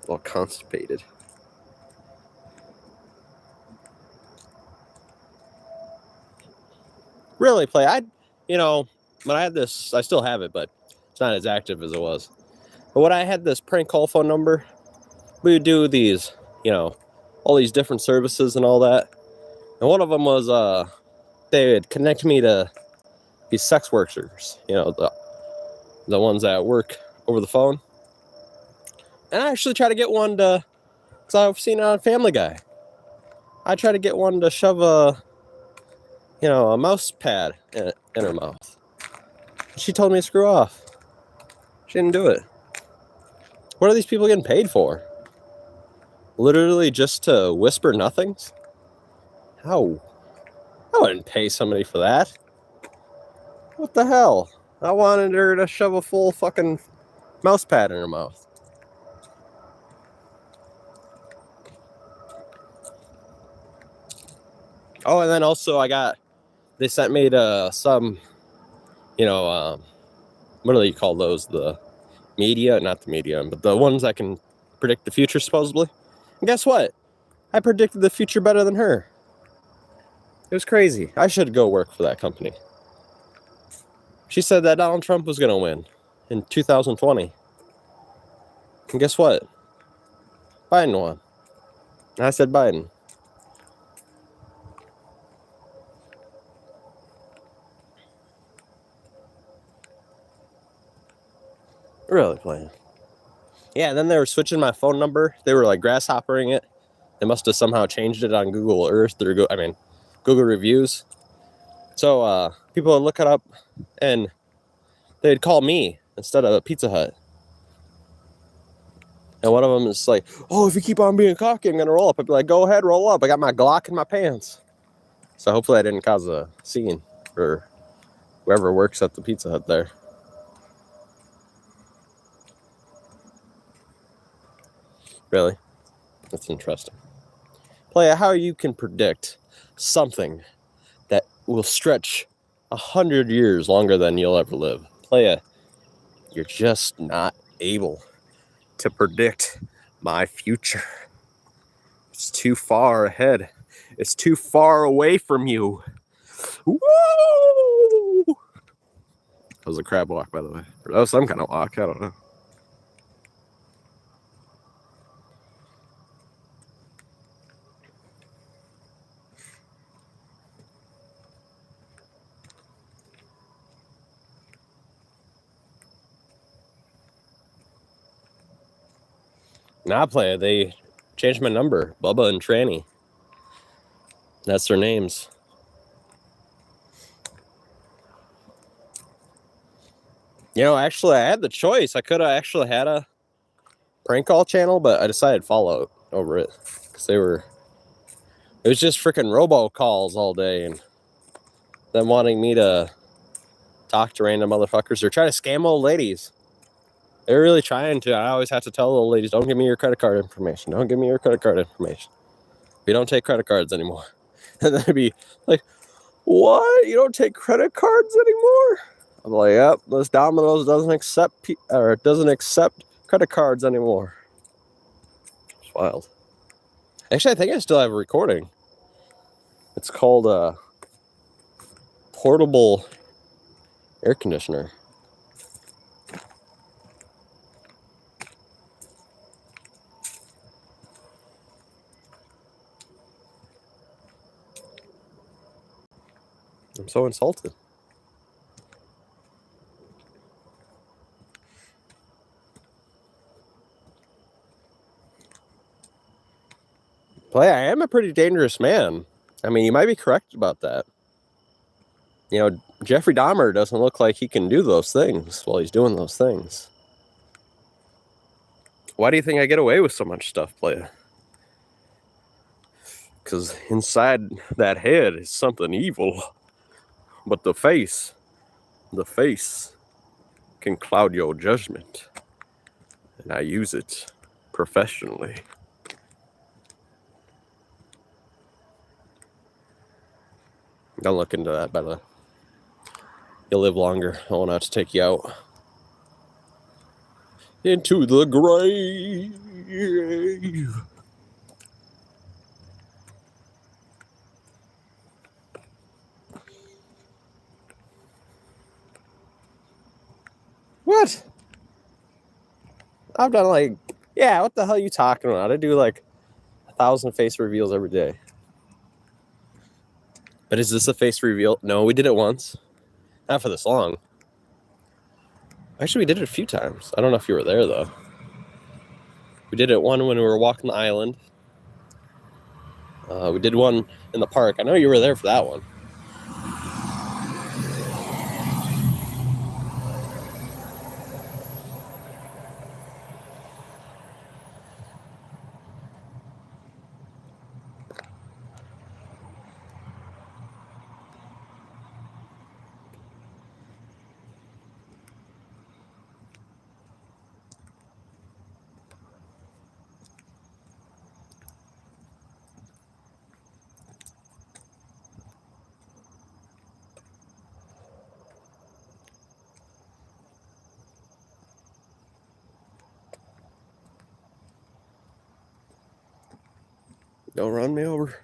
All constipated. Really, play. When I had this, I still have it, but it's not as active as it was. But when I had this prank call phone number, we would do these, all these different services and all that. And one of them was they would connect me to these sex workers, the ones that work over the phone. And I actually try to get one to, because I've seen it on Family Guy. I try to get one to shove a mouse pad in her mouth. She told me to screw off. She didn't do it. What are these people getting paid for? Literally just to whisper nothings? How? I wouldn't pay somebody for that. What the hell? I wanted her to shove a full fucking mouse pad in her mouth. Oh, and then also they sent me to some, what do they call those? The media, not the media, but the ones that can predict the future, supposedly. And guess what? I predicted the future better than her. It was crazy. I should go work for that company. She said that Donald Trump was going to win in 2020. And guess what? Biden won. And I said Biden. Really playing. Yeah, then they were switching my phone number. They were like grasshoppering it. They must have somehow changed it on Google Earth or Google Reviews. So people would look it up and they'd call me instead of Pizza Hut. And one of them is like, oh, if you keep on being cocky, I'm going to roll up. I'd be like, go ahead, roll up. I got my Glock in my pants. So hopefully I didn't cause a scene for whoever works at the Pizza Hut there. Really? That's interesting. Playa, how you can predict something that will stretch 100 years longer than you'll ever live. Playa, you're just not able to predict my future. It's too far ahead. It's too far away from you. Woo! That was a crab walk, by the way. Or that was some kind of walk. I don't know. Nah, Playa, they changed my number. Bubba and Tranny. That's their names. Actually, I had the choice. I could have actually had a prank call channel, but I decided Fallout over it because they were It was just freaking robocalls all day and them wanting me to talk to random motherfuckers or try to scam old ladies. They're really trying to. I always have to tell the old ladies, don't give me your credit card information. Don't give me your credit card information. We don't take credit cards anymore. And they'd be like, what? You don't take credit cards anymore? I'm like, yep, this Domino's doesn't accept credit cards anymore. It's wild. Actually, I think I still have a recording. It's called a portable air conditioner. I'm so insulted. But yeah, I am a pretty dangerous man. I mean, you might be correct about that. You know, Jeffrey Dahmer doesn't look like he can do those things while he's doing those things. Why do you think I get away with so much stuff, playa? Because inside that head is something evil. But the face can cloud your judgment. And I use it professionally. Don't look into that, by the way. You'll live longer. I won't have to take you out. Into the grave. What? I've done like, yeah, what the hell are you talking about? I do like 1,000 face reveals every day. But is this a face reveal? No, we did it once. Not for this long. Actually, we did it a few times. I don't know if you were there, though. We did it one when we were walking the island. We did one in the park. I know you were there for that one. Don't run me over.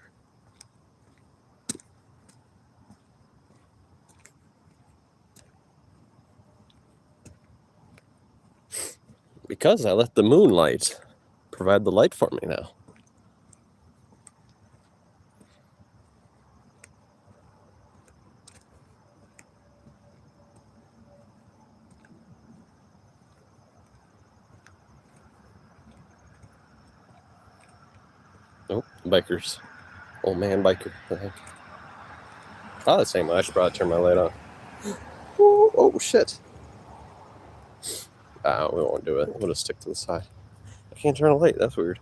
Because I let the moonlight provide the light for me now. Nope, bikers. Old man biker, I think. Oh, the same. I should probably turn my light on. Oh shit. We won't do it. We'll just stick to the side. I can't turn a light. That's weird.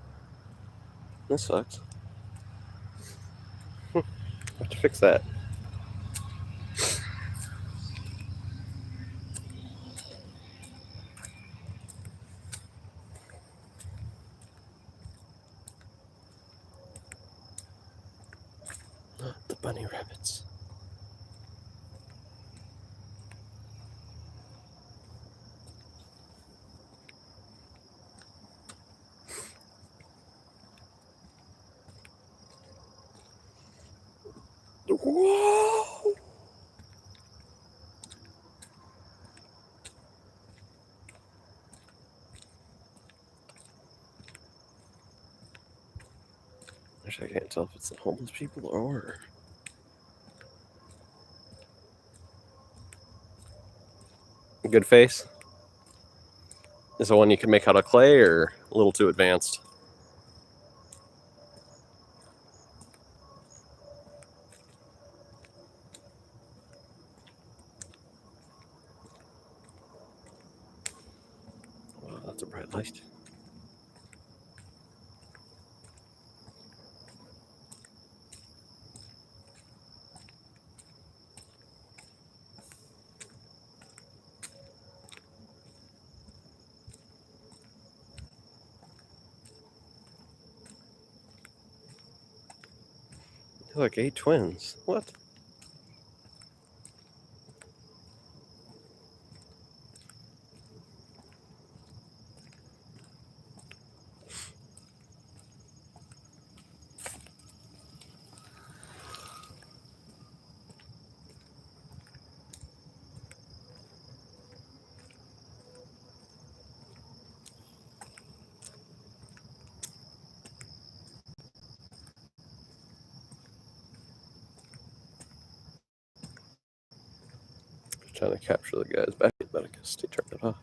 This sucks. Have to fix that. The bunny rabbits. Whoa! Actually, I can't tell if it's the homeless people or... Good face? Is it one you can make out of clay or a little too advanced? Wow, that's a bright light. They're like 8 twins. What? Trying to capture the guy's back, but I guess they turned it off.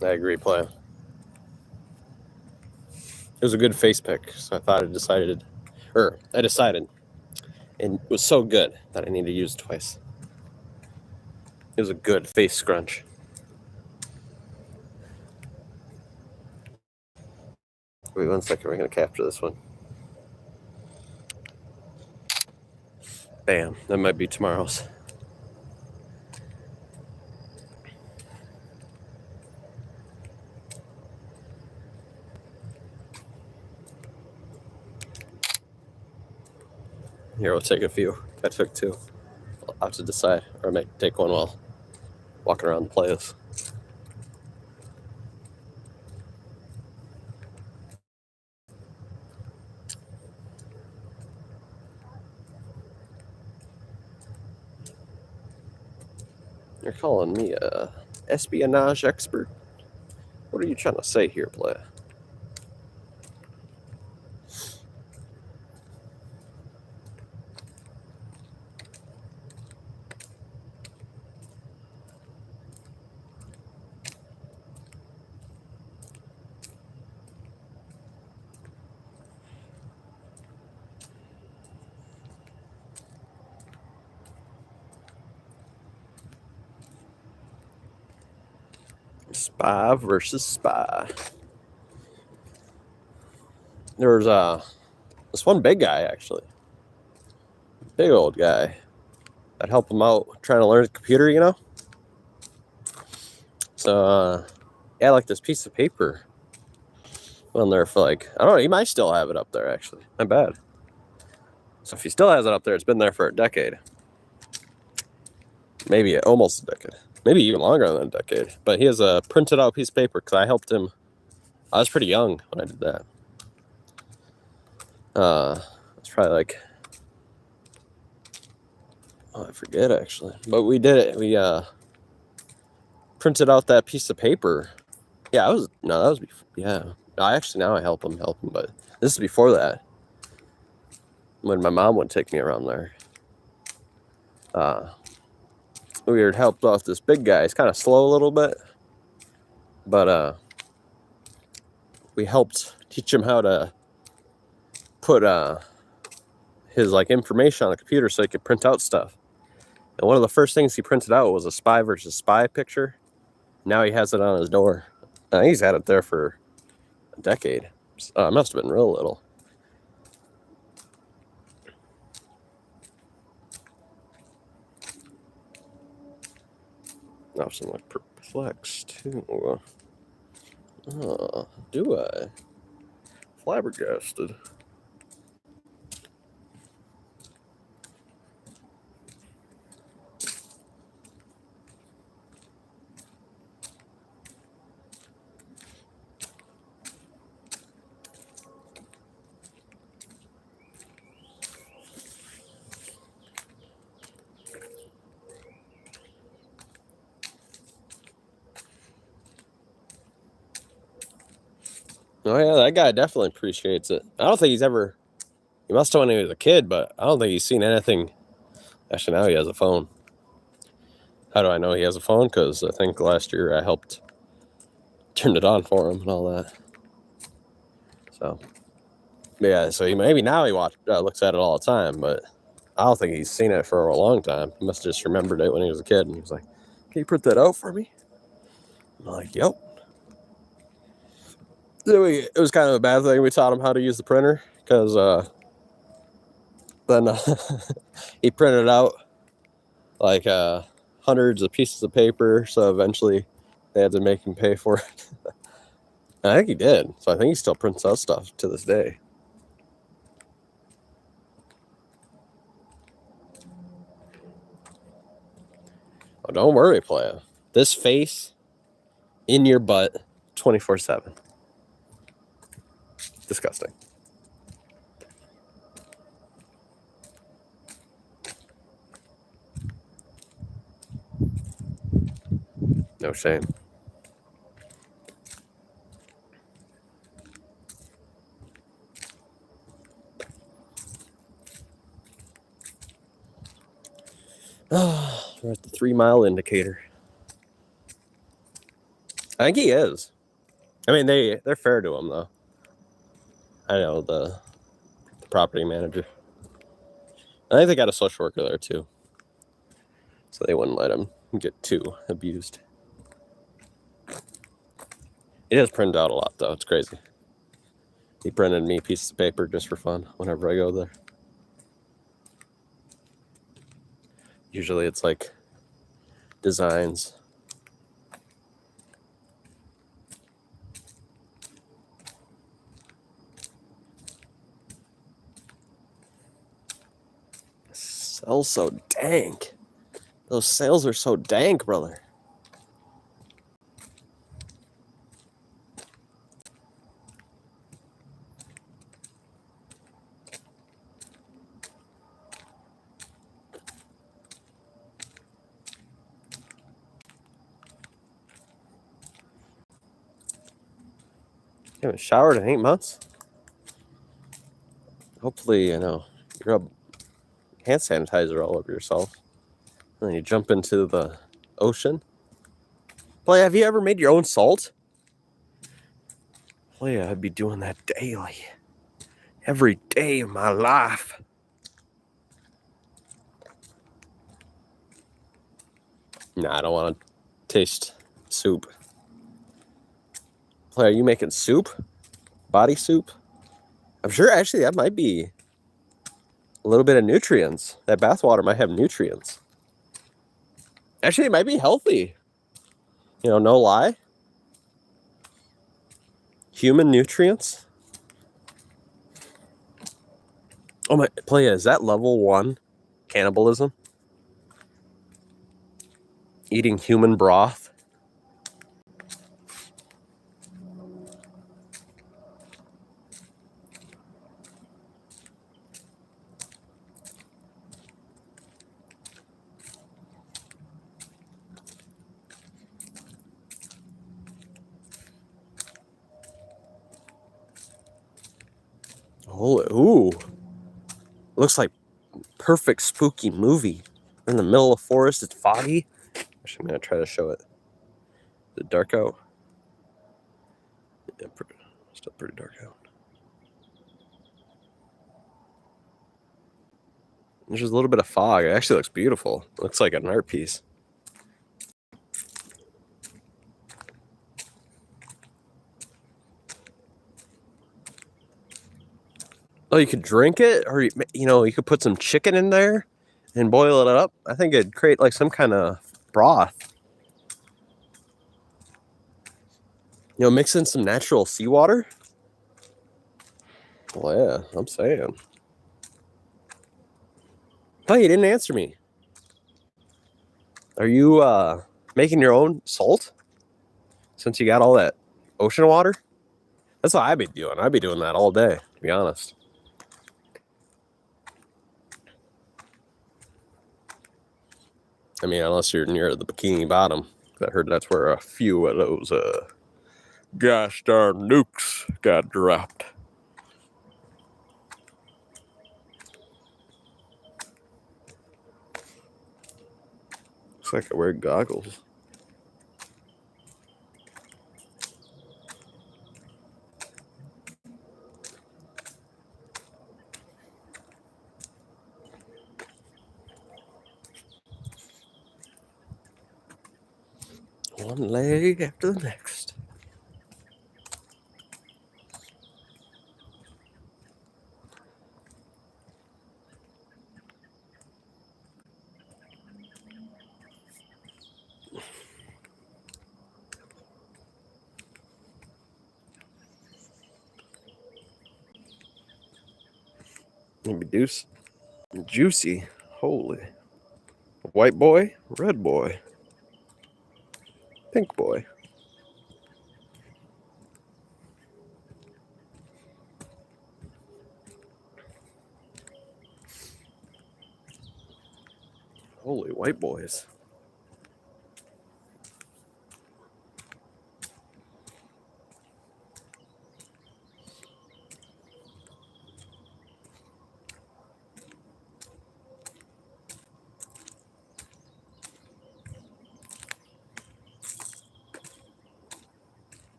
I agree, play. It was a good face pick, so I decided, and it was so good that I need to use it twice. It was a good face scrunch. Wait 1 second, we're gonna capture this one. Bam, that might be tomorrow's. Here, we'll take a few. I took 2. I'll have to decide, or I might take one while walking around the place. You're calling me a espionage expert? What are you trying to say here, playa? Spy versus spy. There was this one big guy, actually. Big old guy. I'd help him out trying to learn the computer, you know? So, yeah, like this piece of paper. On there for like, I don't know, he might still have it up there, actually. Not bad. So if he still has it up there, it's been there for a decade. Maybe almost a decade. Maybe even longer than a decade. But he has a printed out piece of paper because I helped him. I was pretty young when I did that. It's probably like, I forget actually. But we did it. We printed out that piece of paper. Yeah, that was before. Yeah. Now I help him, but this is before that. When my mom would take me around there. We were helped off this big guy. He's kind of slow a little bit. But we helped teach him how to put his like information on the computer so he could print out stuff. And one of the first things he printed out was a spy versus spy picture. Now he has it on his door. He's had it there for a decade. It must have been real little. Now I'm like perplexed too. Do I? Flabbergasted. Oh yeah, that guy definitely appreciates it. I don't think he must have when he was a kid, but I don't think he's seen anything. Actually, now he has a phone. How do I know he has a phone? Because I think last year I helped turn it on for him and all that. So, yeah, so maybe now he looks at it all the time, but I don't think he's seen it for a long time. He must have just remembered it when he was a kid, and he was like, "Can you print that out for me?" I'm like, "Yep." It was kind of a bad thing. We taught him how to use the printer because then he printed out like hundreds of pieces of paper, so eventually they had to make him pay for it. And I think he did, so I think he still prints out stuff to this day. Oh, don't worry, playa. This face in your butt 24/7. Disgusting. No shame. We're at the 3-mile indicator. I think he is. I mean, they're fair to him, though. I know the property manager. I think they got a social worker there, too. So they wouldn't let him get too abused. It does print out a lot, though. It's crazy. He printed me pieces of paper just for fun whenever I go there. Usually it's like designs. Sales so dank. Those sales are so dank, brother. You haven't showered in 8 months? Hopefully, you rub hand sanitizer all over yourself. And then you jump into the ocean. Boy, have you ever made your own salt? Well, yeah, I'd be doing that daily. Every day of my life. Nah, I don't want to taste soup. Are you making soup? Body soup? I'm sure actually that might be a little bit of nutrients. That bathwater might have nutrients. Actually, it might be healthy. No lie. Human nutrients. Oh my, playa, is that level 1 cannibalism? Eating human broth? Oh, ooh. Looks like perfect spooky movie. In the middle of the forest, it's foggy. Actually, I'm going to try to show it. Is it dark out? Yeah, still pretty dark out. There's just a little bit of fog. It actually looks beautiful. It looks like an art piece. Oh, you could drink it, or you could put some chicken in there and boil it up. I think it'd create like some kind of broth. Mix in some natural seawater. Well, yeah, I'm saying. Oh, you didn't answer me. Are you making your own salt? Since you got all that ocean water? That's what I'd be doing. I'd be doing that all day, to be honest. I mean, unless you're near the Bikini Bottom. I heard that's where a few of those gosh darn nukes got dropped. Looks like I wear goggles. One leg after the next. Maybe deuce. Juicy. Holy. White boy, red boy, pink boy. Holy white boys.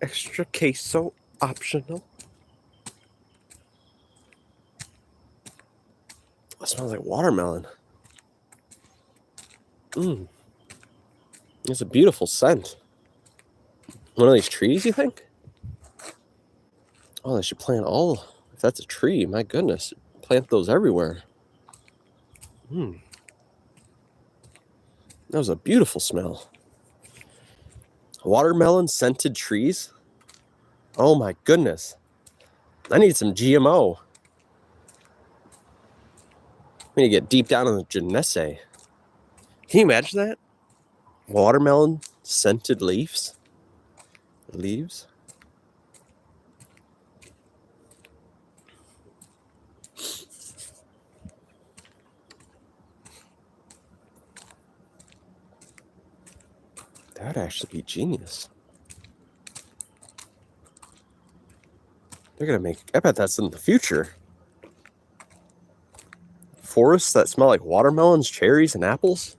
Extra queso optional. That smells like watermelon. It's a beautiful scent. One of these trees, you think? Oh, they should plant all. If that's a tree, my goodness, plant those everywhere. That was a beautiful smell. Watermelon scented trees. Oh my goodness. I need some GMO. We need to get deep down in the Genesee. Can you imagine that? Watermelon scented leaves? Leaves? That would actually be genius. They're going to make, I bet that's in the future. Forests that smell like watermelons, cherries, and apples.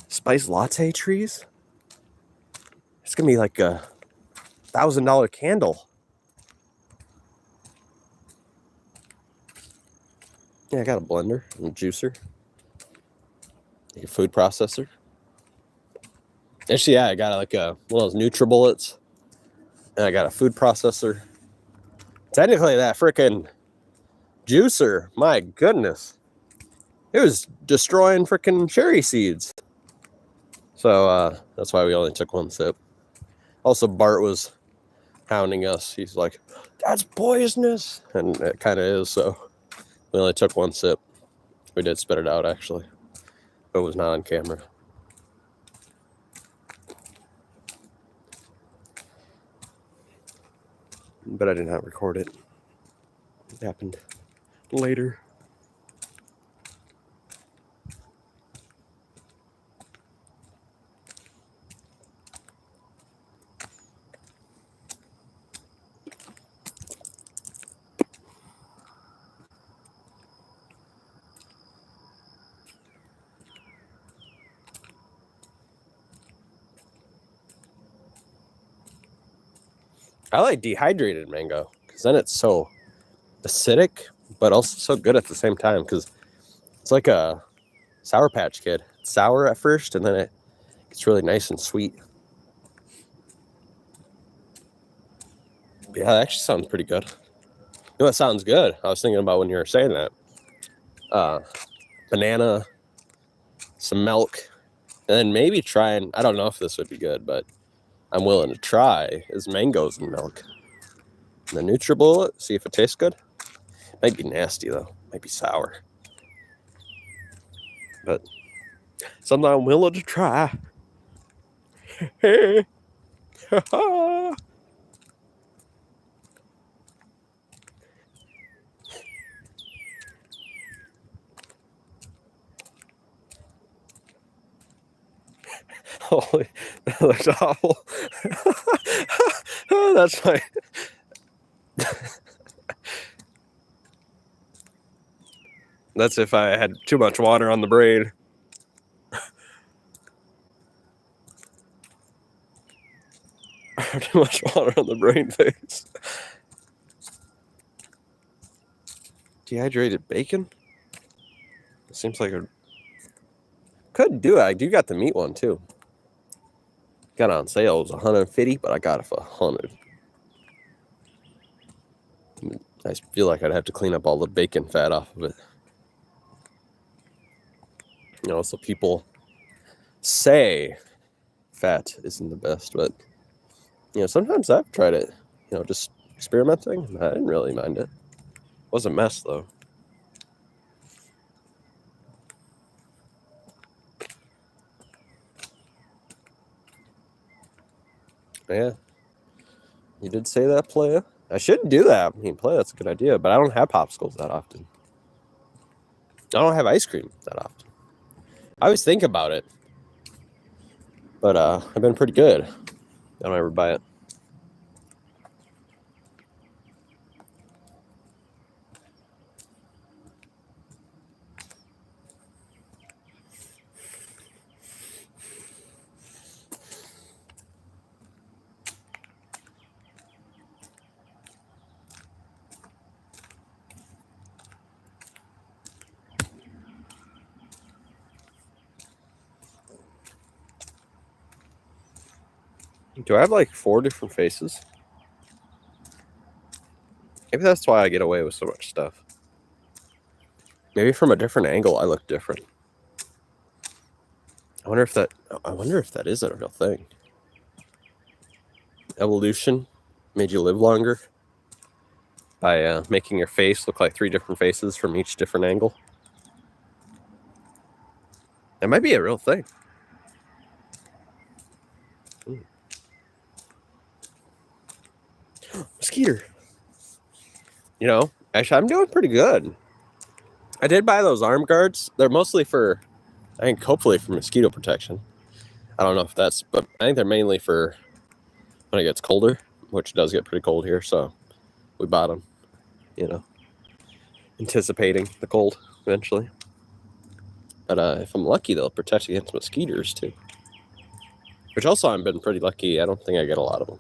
Spice latte trees. It's going to be like a $1,000 candle. Yeah, I got a blender and a juicer. Like a food processor. Actually, yeah, I got like one of those NutriBullets. And I got a food processor. Technically, that freaking juicer, my goodness. It was destroying freaking cherry seeds. So that's why we only took one sip. Also, Bart was hounding us. He's like, that's poisonous. And it kind of is, so we only took one sip. We did spit it out, actually. But it was not on camera. But I did not record it. It happened later. I like dehydrated mango because then it's so acidic, but also so good at the same time because it's like a Sour Patch Kid. It's sour at first, and then it gets really nice and sweet. Yeah, that actually sounds pretty good. You know what sounds good? I was thinking about when you were saying that. Banana, some milk, and then maybe trying, I don't know if this would be good, but I'm willing to try, is mangoes and milk. And the NutriBullet, see if it tastes good. Might be nasty, though. Might be sour. But something I'm willing to try. Hey. Holy, that looks awful. Oh, that's fine. That's if I had too much water on the brain. Too much water on the brain face. Dehydrated bacon? It seems like a... Could do it. I do got the meat one, too. Got it on sale. It was $150, but I got it for $100. I feel like I'd have to clean up all the bacon fat off of it. You know, so people say fat isn't the best, but, you know, sometimes I've tried it. just experimenting. I didn't really mind it. Wasn't a mess though. Yeah. You did say that, playa. I shouldn't do that. I mean, playa, that's a good idea, but I don't have popsicles that often. I don't have ice cream that often. I always think about it, but I've been pretty good. I don't ever buy it. Do I have like 4 different faces? Maybe that's why I get away with so much stuff. Maybe from a different angle I look different. I wonder if that is a real thing. Evolution made you live longer by making your face look like 3 different faces from each different angle. That might be a real thing. Mosquito. Actually, I'm doing pretty good. I did buy those arm guards. They're mostly for, I think, hopefully for mosquito protection. I don't know if that's, but I think they're mainly for when it gets colder, which does get pretty cold here. So we bought them, anticipating the cold eventually. But if I'm lucky, they'll protect against mosquitoes too. Which also I've been pretty lucky. I don't think I get a lot of them.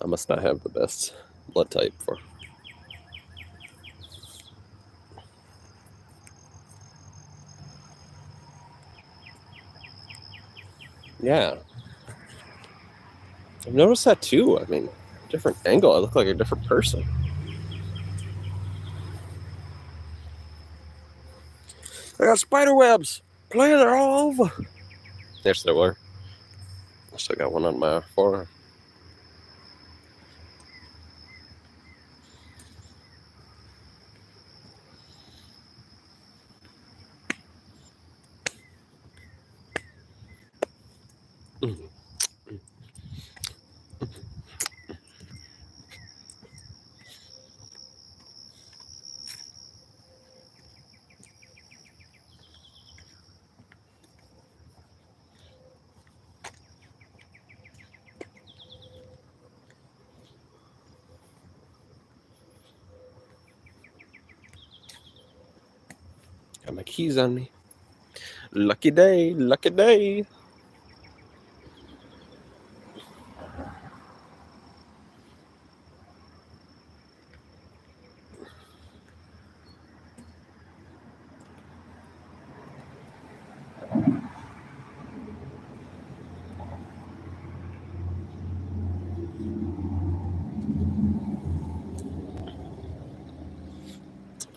I must not have the best blood type for. Yeah. I've noticed that too. I mean, different angle. I look like a different person. I got spider webs. Playa, they're all over. Yes, they were. I still got one on my forearm. Got my keys on me. Lucky day, lucky day.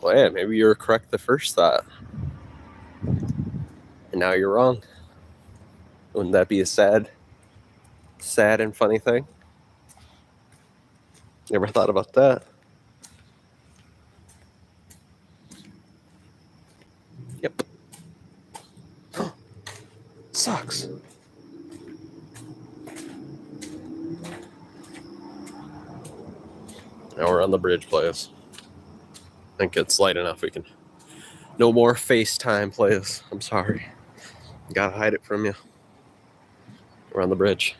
Well, yeah, maybe you were correct the first thought. And now you're wrong. Wouldn't that be a sad and funny thing? Never thought about that. Yep. Sucks. Now we're on the bridge, players. I think it's light enough. We can. No more FaceTime, players. I'm sorry. Gotta hide it from you. We're on the bridge.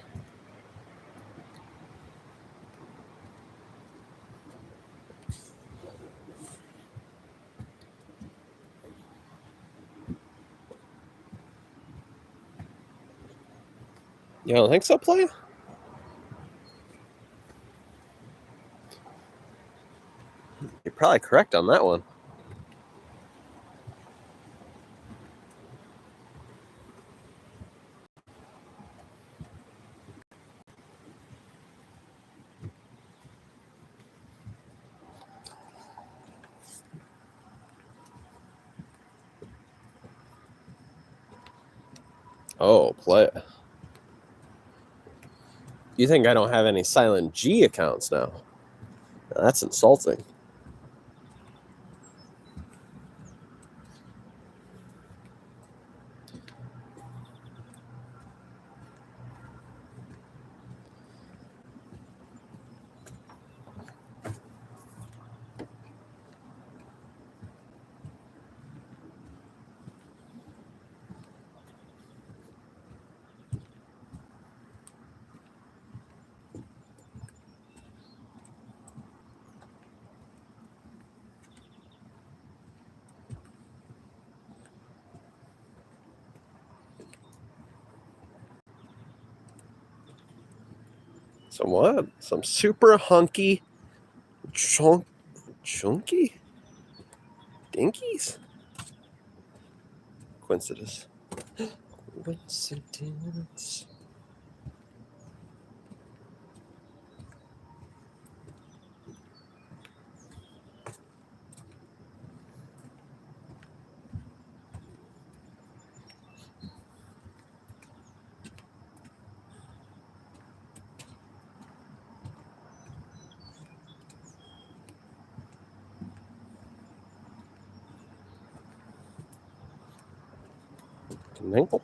You don't think so, player? You're probably correct on that one. Oh, play. You think I don't have any Silent G accounts now? That's insulting. Some what? Some super hunky chunky dinkies? Coincidence. Coincidence. Ankle.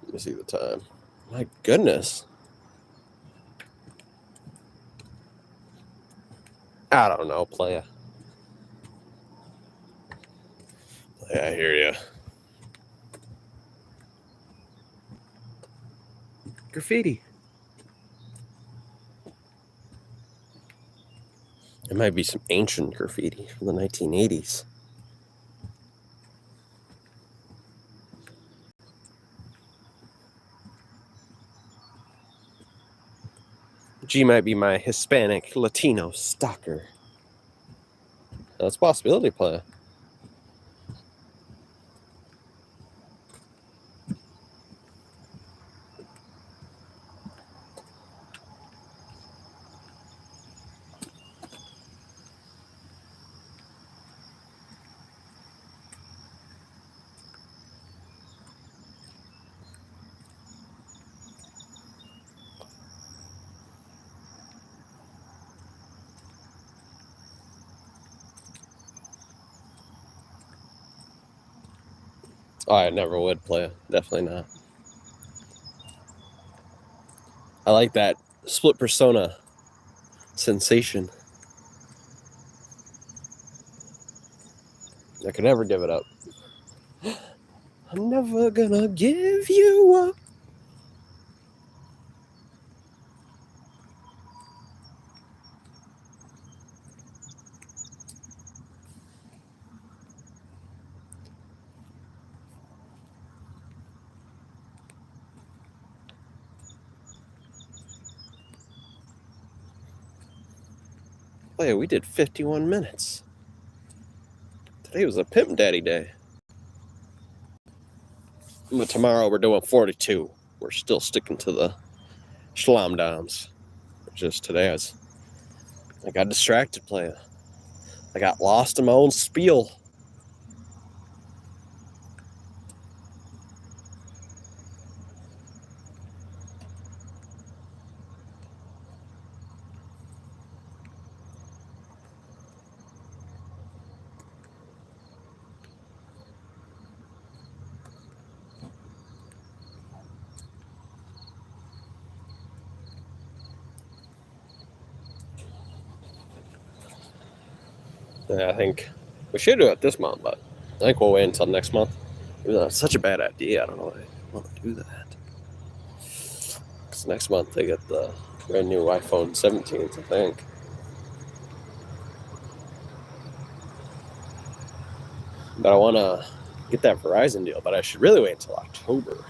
Let me see the time. My goodness. I don't know, playa. Yeah, I hear you. Graffiti. It might be some ancient graffiti from the 1980s. G might be my Hispanic Latino stalker. That's a possibility, playa. Oh, I never would play. Definitely not. I like that split persona sensation. I could never give it up. I'm never gonna give you up. Oh yeah, we did 51 minutes. Today was a Pimp Daddy day. But tomorrow we're doing 42. We're still sticking to the Schlomdoms. Just today I got distracted playing. I got lost in my own spiel. Yeah, I think we should do it this month, but I think we'll wait until next month. Even though it's such a bad idea, I don't know why I want to do that. Because next month they get the brand new iPhone 17s, I think. But I want to get that Verizon deal, but I should really wait until October.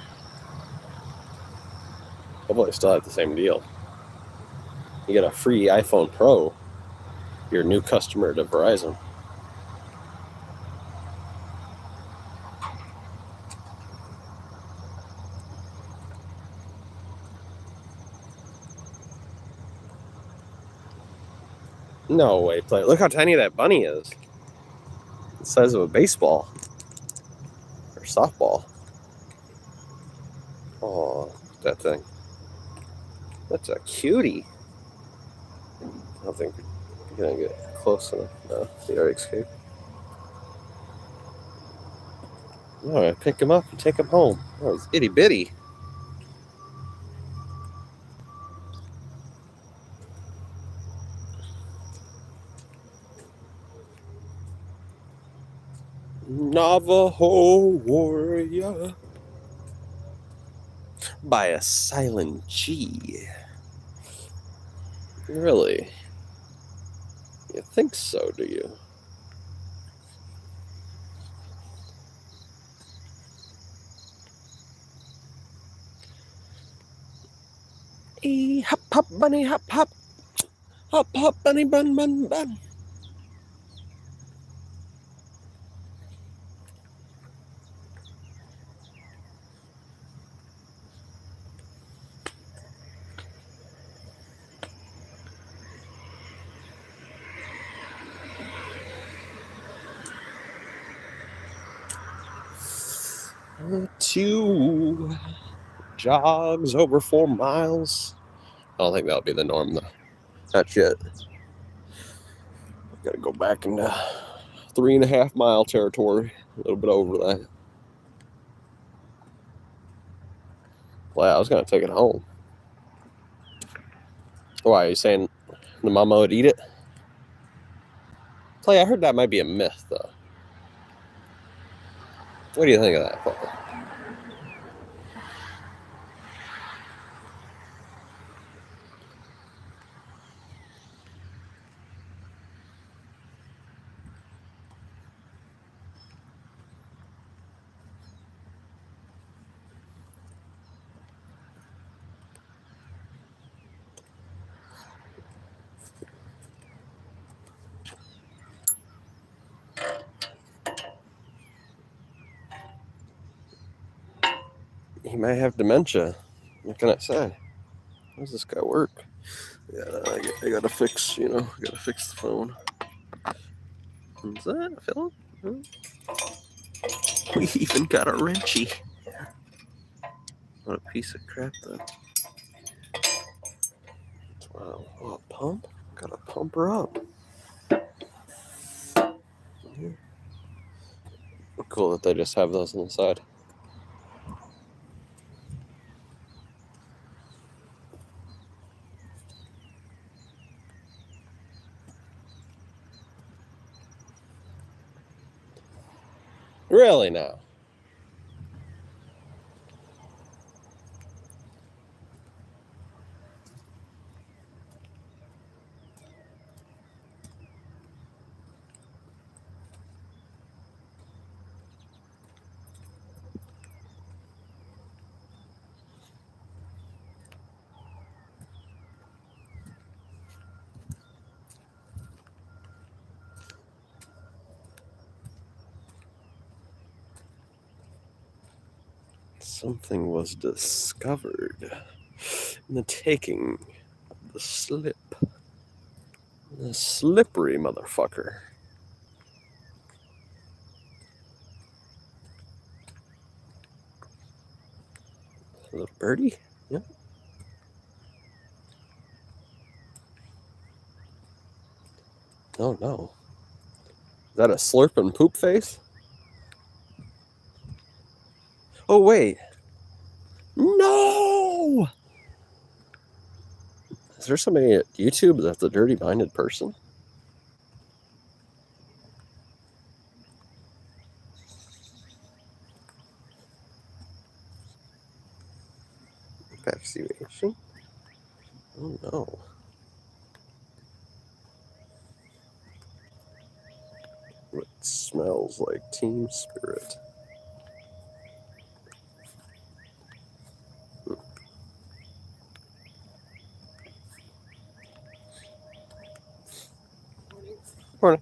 Hopefully, I still have the same deal. You get a free iPhone Pro. You're a new customer to Verizon. No way, play. Look how tiny that bunny is. The size of a baseball. softball. Oh, that thing. That's a cutie. I don't think you're gonna get close enough. No, he already escaped. No, I pick him up and take him home. Oh, he's itty bitty. Navajo warrior by a silent G. Really? You think so, do you? Hop, hop, bunny, hop, hop. Hop, hop, bunny, bun, bun, bun. Two jogs over 4 miles. I don't think that'll be the norm, though. Not yet. Gotta go back into 3.5 mile territory. A little bit over that. Well, I was gonna take it home. Why, are you saying the mama would eat it? Clay, I heard that might be a myth, though. What do you think of that, Paul? He might have dementia. What can I say? How does this guy work? Yeah, I gotta fix, gotta fix the phone. Is that Philip? We even got a wrenchy. What a piece of crap, though. Wow. Oh, a pump? Gotta pump her up. Cool that they just have those on the side. Really now? Something was discovered in the taking of the slip. The slippery motherfucker. A little birdie? Yeah. Oh no. Is that a slurp and poop face? Oh wait. No! Is there somebody at YouTube that's a dirty-minded person? Vaccination? Oh no. It smells like team spirit. Morning.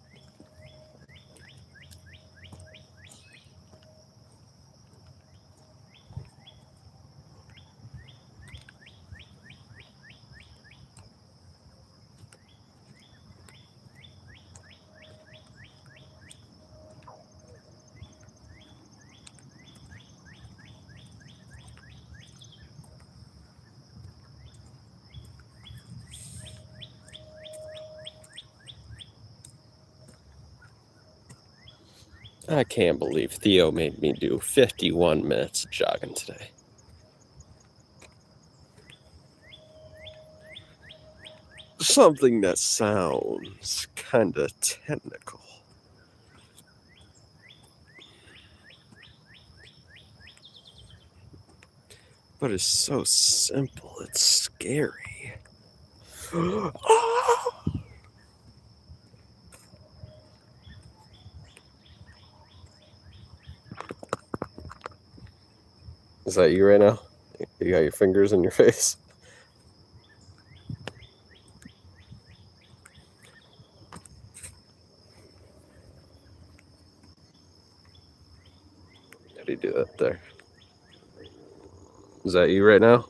I can't believe Theo made me do 51 minutes of jogging today. Something that sounds kind of technical. But it's so simple, it's scary. Is that you right now? You got your fingers in your face? How do you do that there? Is that you right now?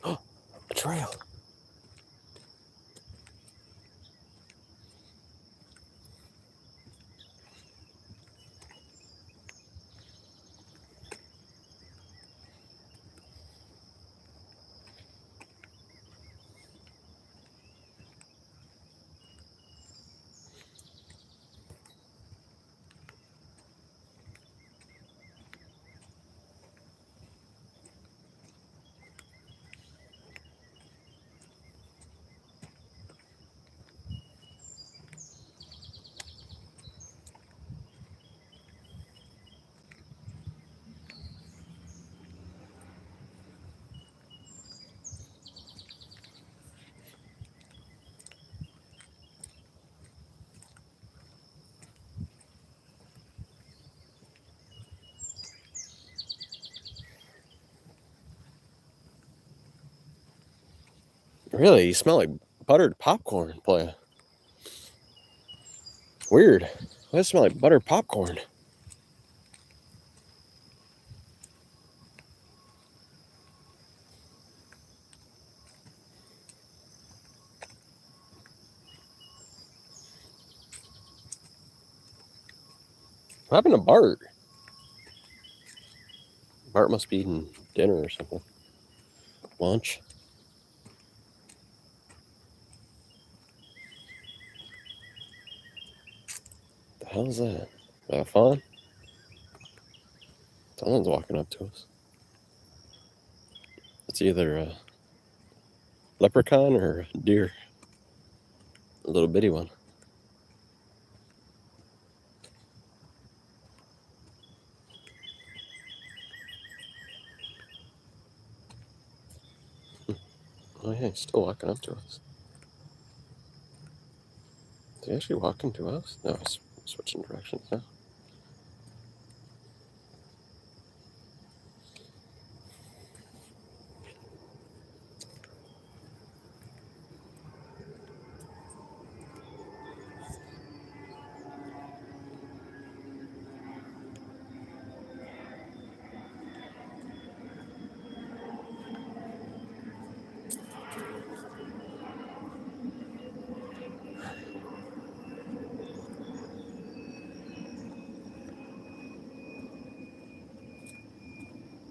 Oh, a trail. Really? You smell like buttered popcorn, playa. Weird. Why does it smell like buttered popcorn? What happened to Bart? Bart must be eating dinner or something. Lunch. The hell is that? Is that a fawn? Someone's walking up to us. It's either a leprechaun or a deer. A little bitty one. Oh yeah, he's still walking up to us. Is he actually walking to us? No, he's switching directions now.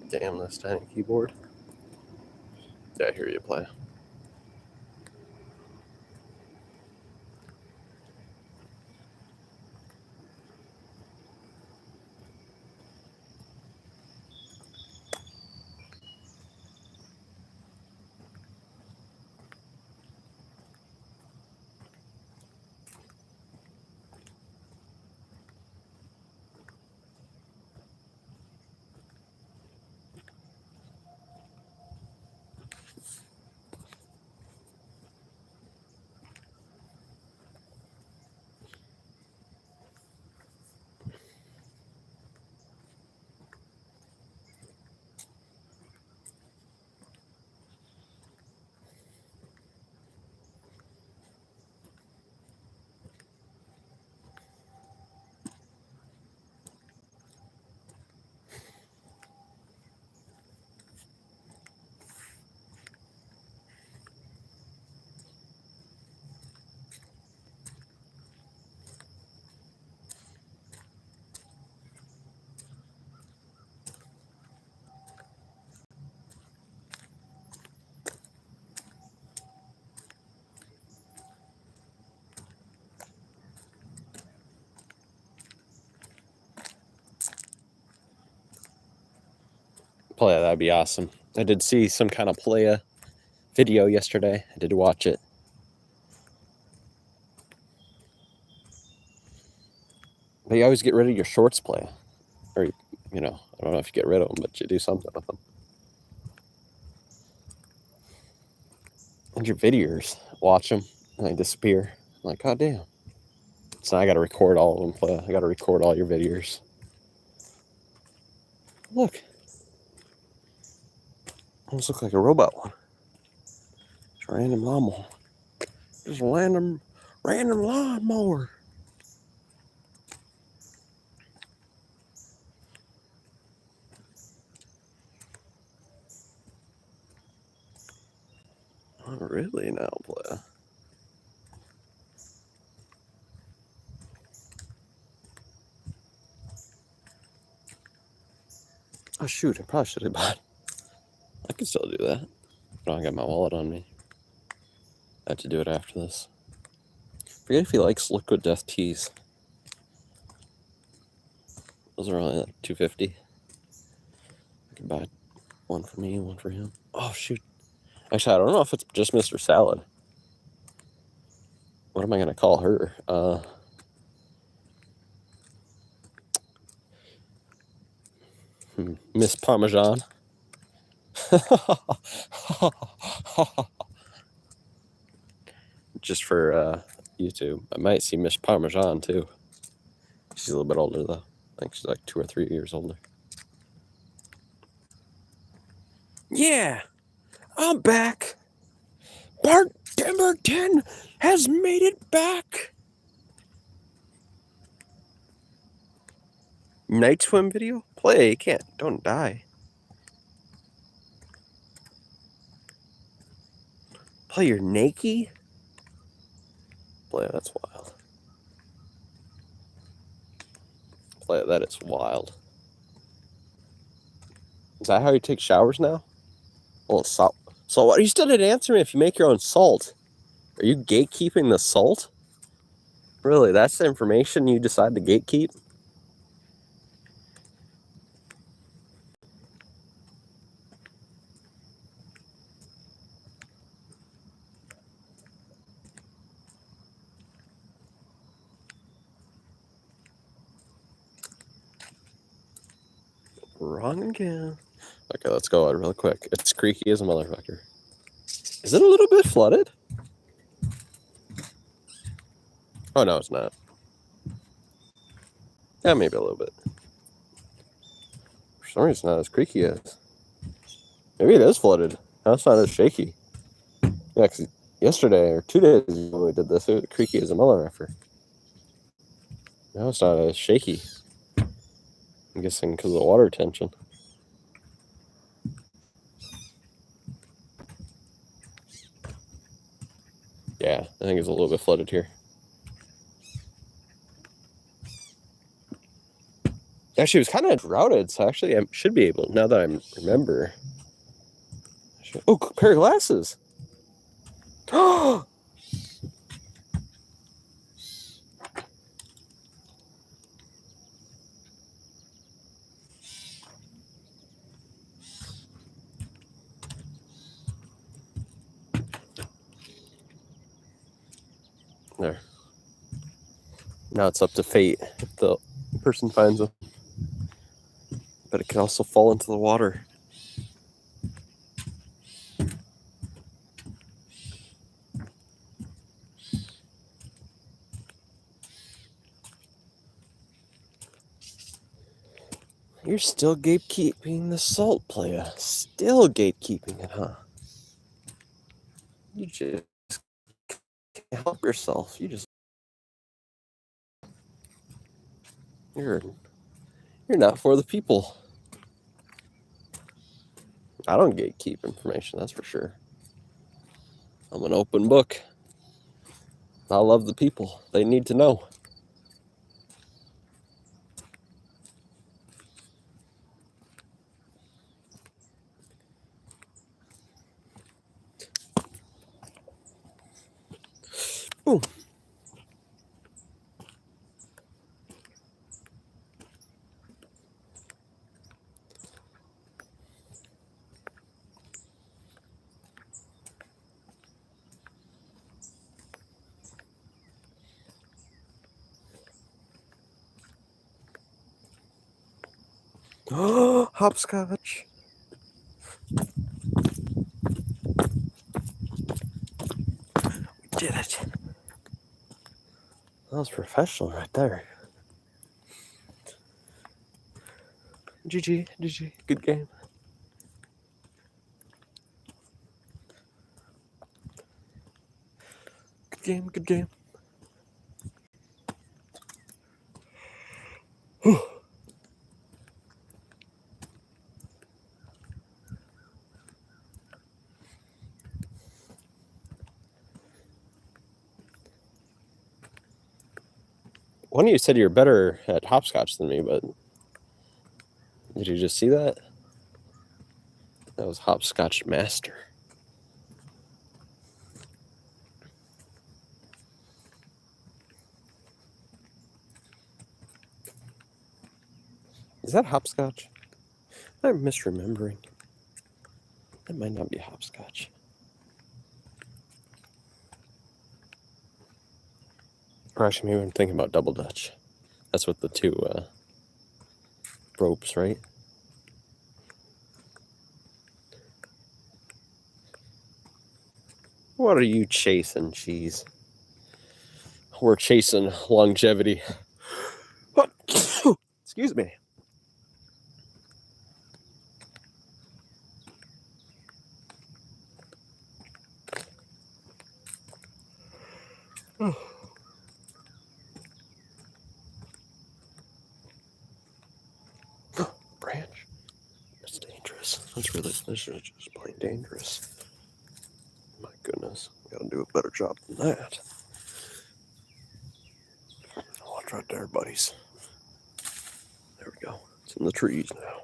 Damn, this tiny keyboard. Yeah, I hear you play. Playa, that'd be awesome. I did see some kind of Playa video yesterday. I did watch it. But you always get rid of your shorts, Playa. Or, you know, I don't know if you get rid of them, but you do something with them. And your videos, watch them, and they disappear. I'm like, god damn. So now I gotta record all of them, Playa. I gotta record all your videos. Look. Almost look like a robot one. It's a random lawnmower. Just a random lawnmower. Not really now, Playa. Oh shoot, I probably should have bought. I could still do that. I don't got my wallet on me. I have to do it after this. Forget if he likes Liquid Death teas. Those are only like $2.50. I can buy one for me, one for him. Oh shoot. Actually, I don't know if it's just Mr. Salad. What am I gonna call her? Miss Parmesan. Just for YouTube. I might see Miss Parmesan too. She's a little bit older though. I think she's like 2 or 3 years older. Yeah, I'm back. Bart Timberton has made it back. Night swim video? Play, you can't. Don't die. Play, you're naked? Play, that's wild. Play, that is wild. Is that how you take showers now? Oh, salt. So what? You still didn't answer me if you make your own salt. Are you gatekeeping the salt? Really, that's the information you decide to gatekeep? Wrong again. Okay, let's go out real quick. It's creaky as a motherfucker. Is it a little bit flooded? Oh, no, it's not. Yeah, maybe a little bit. For some reason, it's not as creaky as. Maybe it is flooded. Now it's not as shaky. Yeah, because yesterday or 2 days ago when we did this, it was creaky as a motherfucker. Now it's not as shaky. I'm guessing because of the water tension. Yeah, I think it's a little bit flooded here. Actually, it was kind of droughted, so actually I should be able, now that I remember. Oh, pair of glasses. Oh! There. Now it's up to fate if the person finds them. But it can also fall into the water. You're still gatekeeping the salt, Playa. Still gatekeeping it, huh? You just can't help yourself. You're not for the people. I don't gatekeep information, that's for sure. I'm an open book. I love the people. They need to know. Boom. Oh, hopscotch. We did it. That was professional right there. GG. Good game. Good game. One of you said you're better at hopscotch than me, but did you just see that? That was hopscotch master. Is that hopscotch? I'm misremembering. That might not be hopscotch. Or actually, maybe I'm thinking about double dutch. That's with the two ropes, right? What are you chasing, cheese? We're chasing longevity. What? Excuse me. Branch. That's dangerous. That's just plain dangerous. My goodness. Gotta do a better job than that. Watch right there, buddies. There we go. It's in the trees now.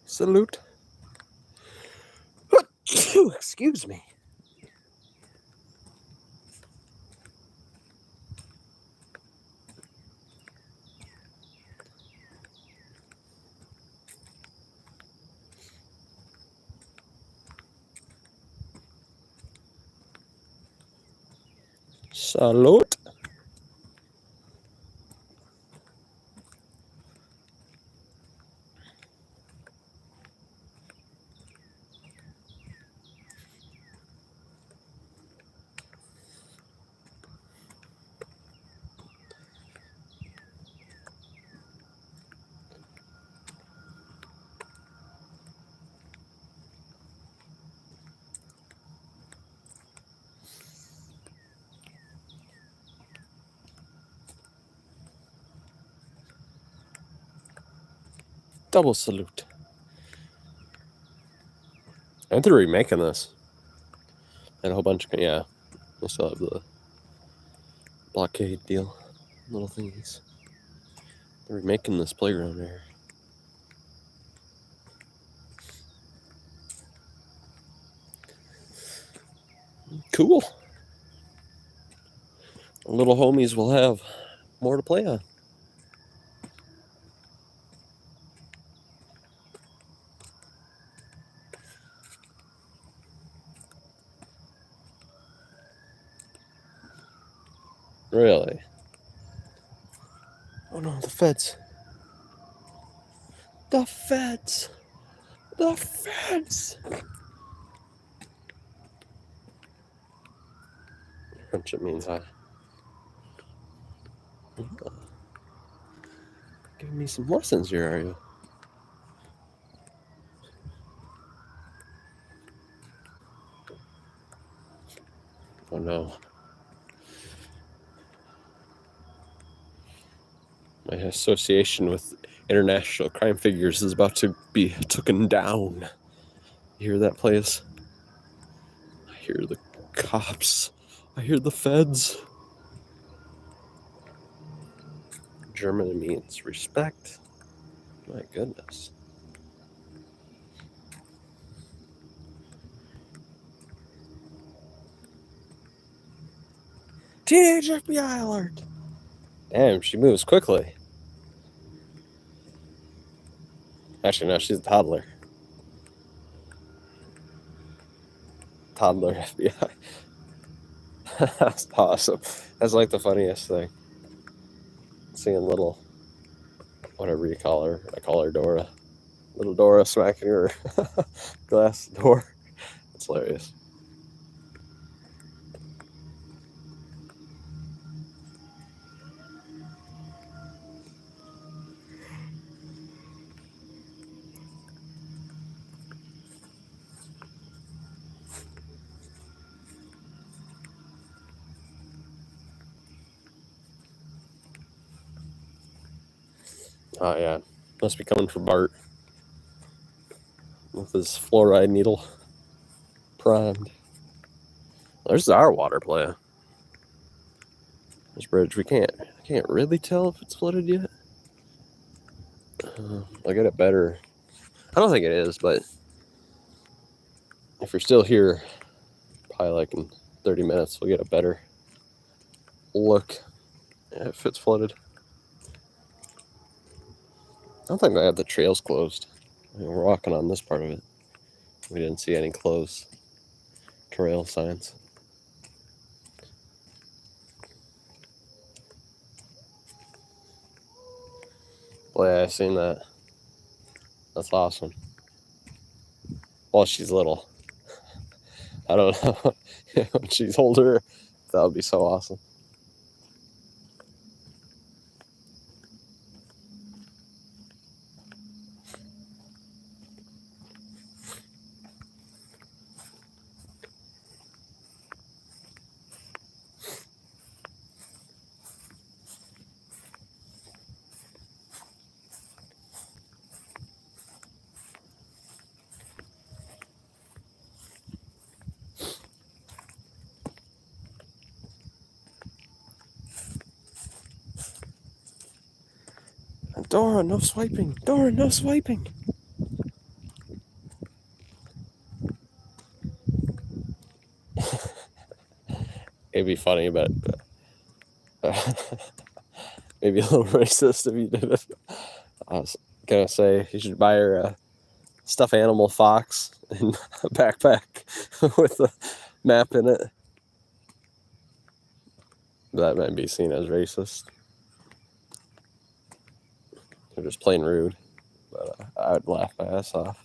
Salute. Excuse me. Salute. Double salute. I think they're remaking this. And a whole bunch of, yeah. I still have the blockade deal. Little thingies. They're remaking this playground there. Cool. Little homies will have more to play on. Really? Oh no, the feds. The feds. The feds. Which it means giving me some lessons here, are you? Oh no. My association with international crime figures is about to be taken down. You hear that, please? I hear the cops. I hear the feds. Germany means respect. My goodness. Teenage FBI alert. Damn, she moves quickly. Actually, no, she's a toddler. Toddler FBI. That's awesome. That's like the funniest thing. Seeing little, whatever you call her. I call her Dora. Little Dora smacking her glass door. It's hilarious. Oh yeah, must be coming for Bart with his fluoride needle primed. There's our water play. This bridge, I can't really tell if it's flooded yet. I'll get it better. I don't think it is, but if you're still here, probably like in 30 minutes, we'll get a better look if it's flooded. I don't think they have the trails closed. We're walking on this part of it. We didn't see any closed trail signs. Boy, I've seen that. That's awesome. Well, she's little. I don't know. When she's older, that would be so awesome. Dora, no swiping. Dora, no swiping. It'd be funny, but maybe a little racist if you did it. I was gonna say you should buy her a stuffed animal fox in a backpack with a map in it. That might be seen as racist. They're just plain rude, but I would laugh my ass off.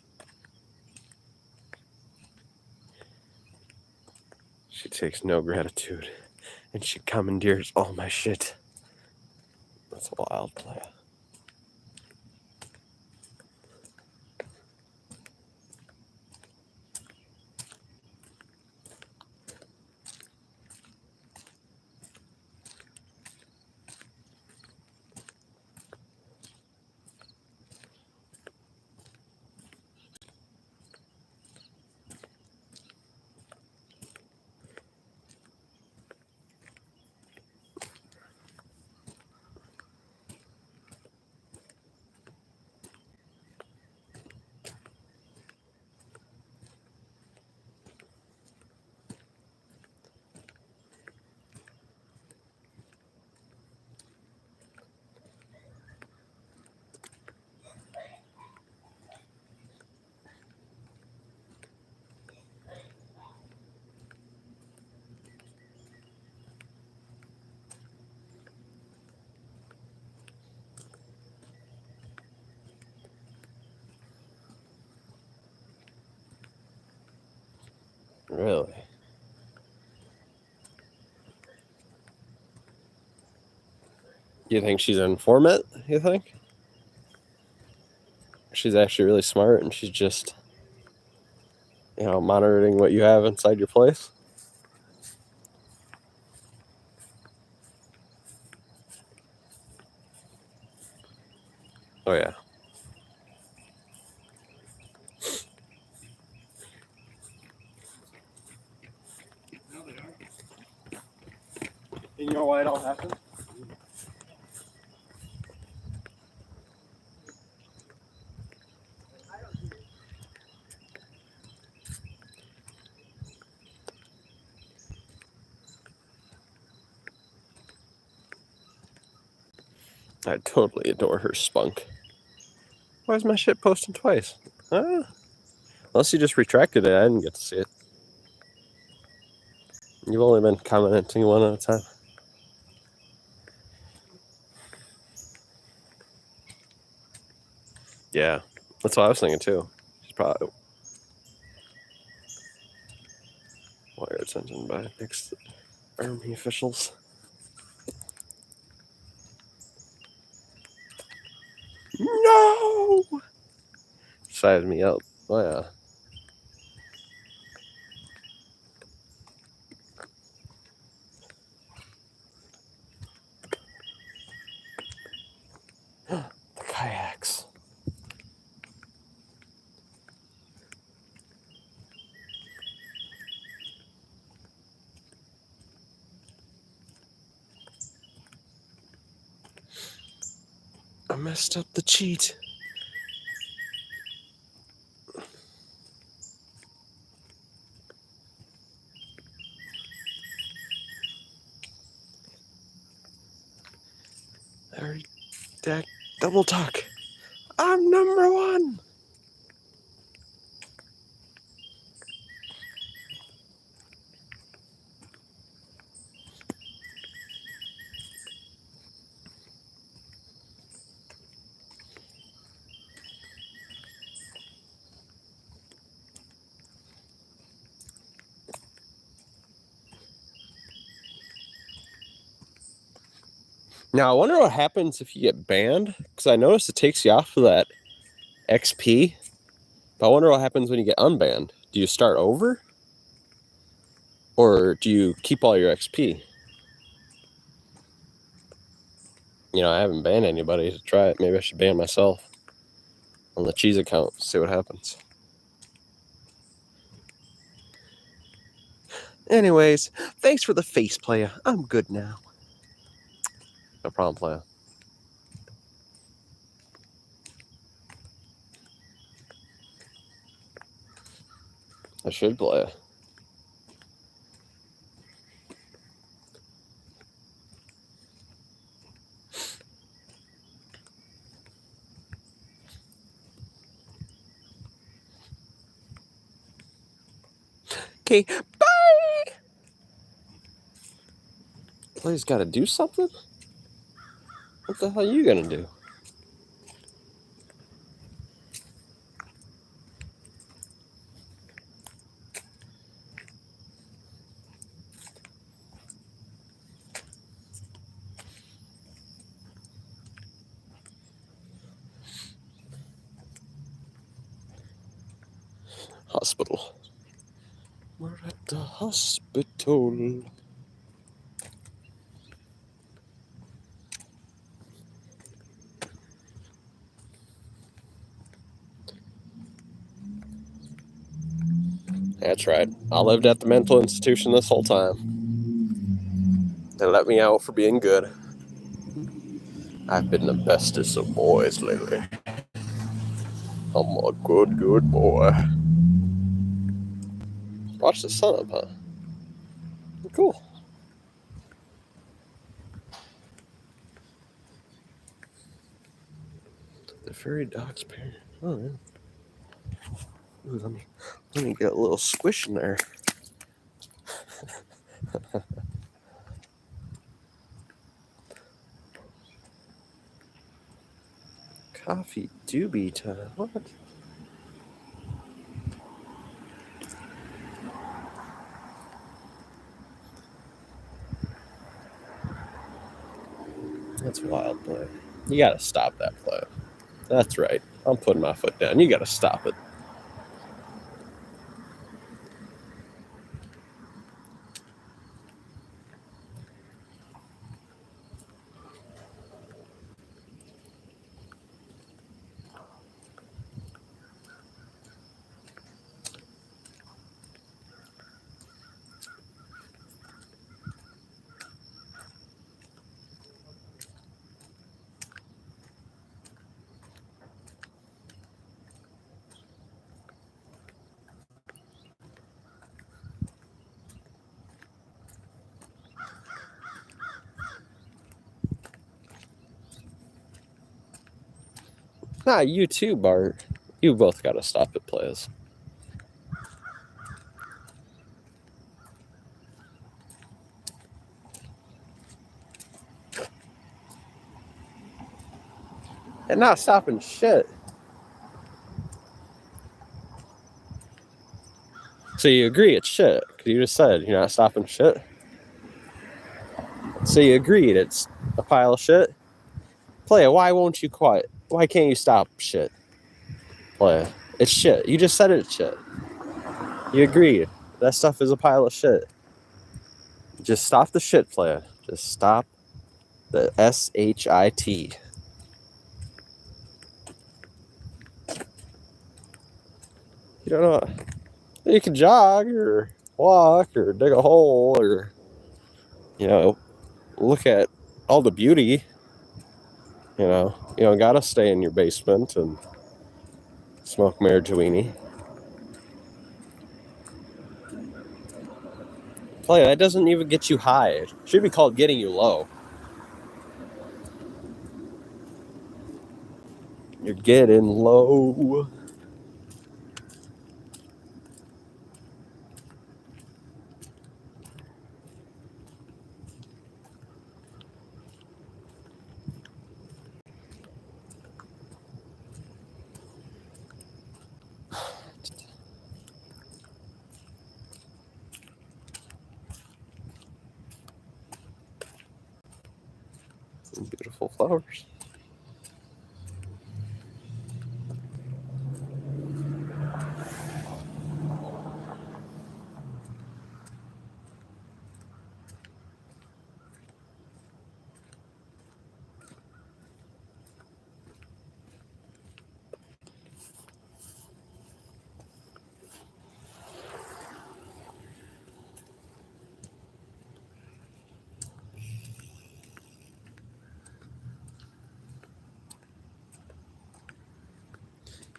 She takes no gratitude, and she commandeers all my shit. That's a wild play. Really? You think she's an informant, you think? She's actually really smart and she's just, monitoring what you have inside your place? Oh, yeah. And you know why it all happened? I totally adore her spunk. Why is my shit posting twice? Unless you just retracted it, I didn't get to see it. You've only been commenting one at a time. Yeah, that's what I was thinking too. She's probably wire attention by next Army officials. No! Sized me up. Oh, yeah. The kayaks. I messed up the cheat. That double tuck. I'm number one. Now, I wonder what happens if you get banned, because I noticed it takes you off of that XP. But I wonder what happens when you get unbanned. Do you start over? Or do you keep all your XP? You know, I haven't banned anybody to try it. Maybe I should ban myself on the cheese account, see what happens. Anyways, thanks for the face, playa. I'm good now. No problem, playa. I should play. Okay, bye! Play's got to do something? What the hell are you going to do? Hospital. We're at the hospital. That's right. I lived at the mental institution this whole time. They let me out for being good. I've been the bestest of boys lately. I'm a good, good boy. Watch the sun up, huh? Cool. The fairy dog's parent. Oh, yeah. Ooh, let me get a little squish in there. Coffee doobie time. What? That's wild play. You gotta stop that play. That's right. I'm putting my foot down. You gotta stop it. Nah, you too, Bart. You both gotta stop it, players. and not stopping shit. So you agree it's shit, because you just said you're not stopping shit. So you agreed it's a pile of shit. Playa, why won't you quiet? Why can't you stop shit? Playa, it's shit. You just said it's shit. You agreed. That stuff is a pile of shit. Just stop the shit, Playa. Just stop the S-H-I-T. You don't know. You can jog or walk or dig a hole or, look at all the beauty. You don't gotta stay in your basement and smoke marijuana. Playa, that doesn't even get you high. It should be called getting you low. You're getting low. Beautiful flowers.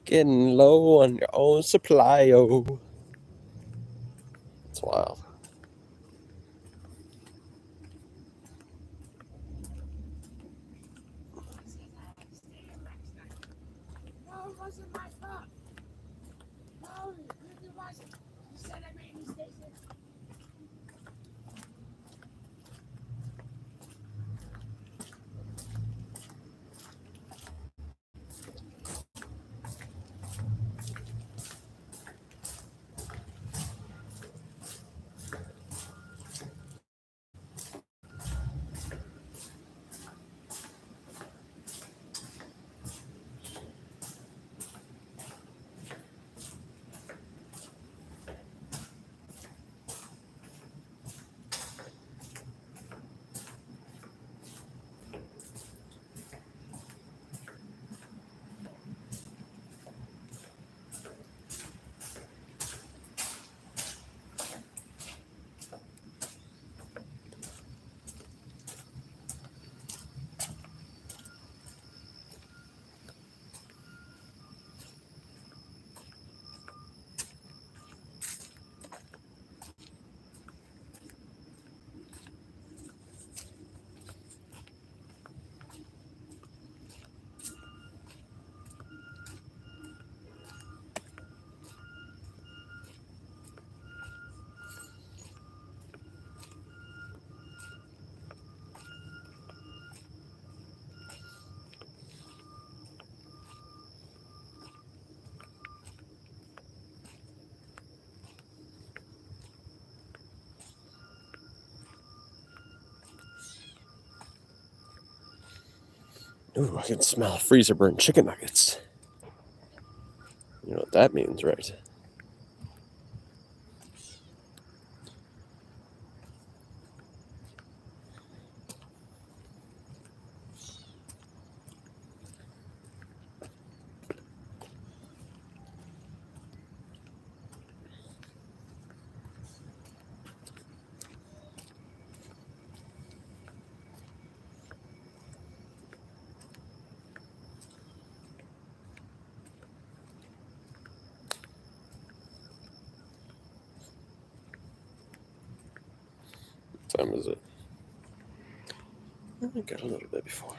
Getting low on your own supply, oh. It's wild. No, it wasn't my fault. No, it really wasn't. You said I made mistakes. Ooh, I can smell freezer burnt chicken nuggets. You know what that means, right? What time is it? I got a little bit before.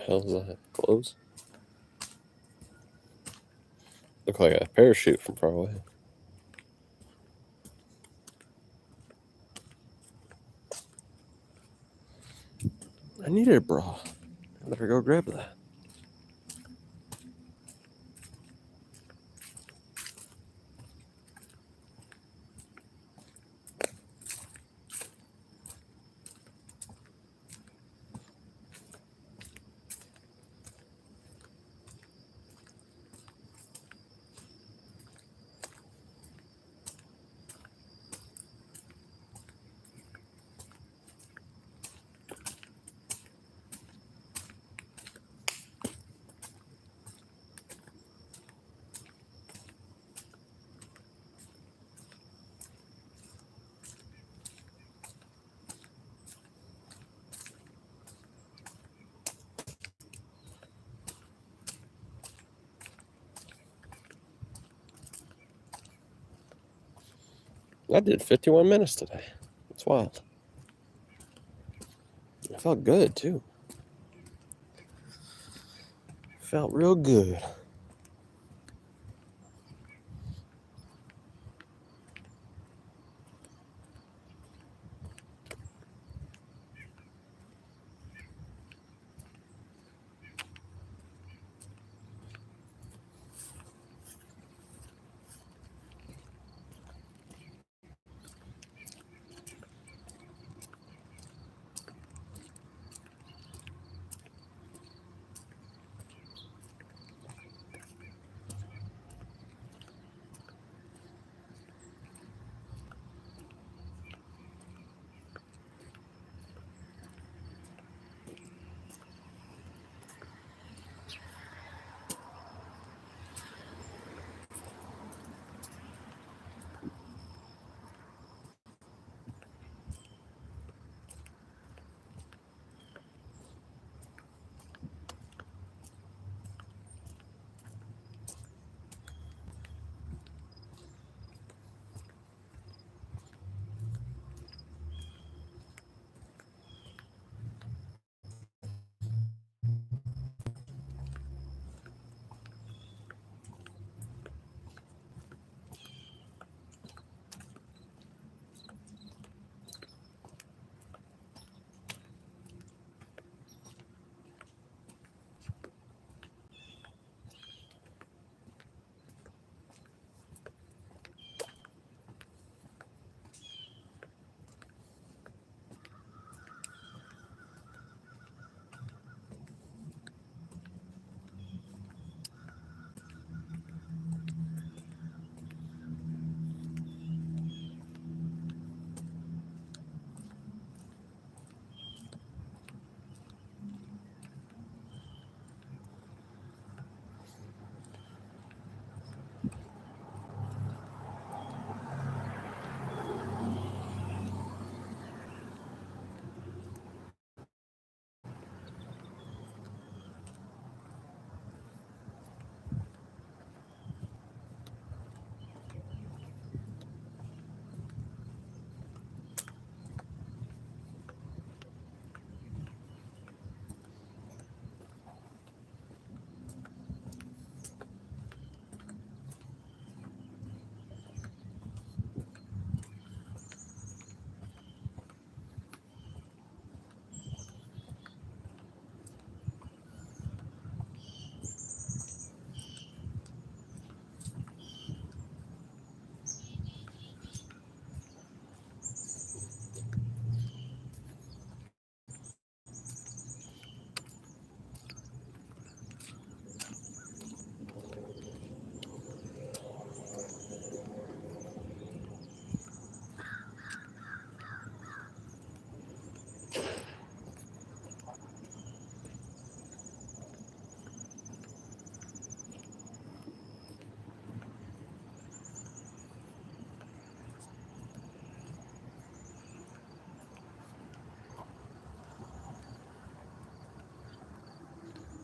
hell is that? Clothes? Look like a parachute from far away. I needed a bra. I better go grab that. I did 51 minutes today. It's wild. It felt good too. Felt real good.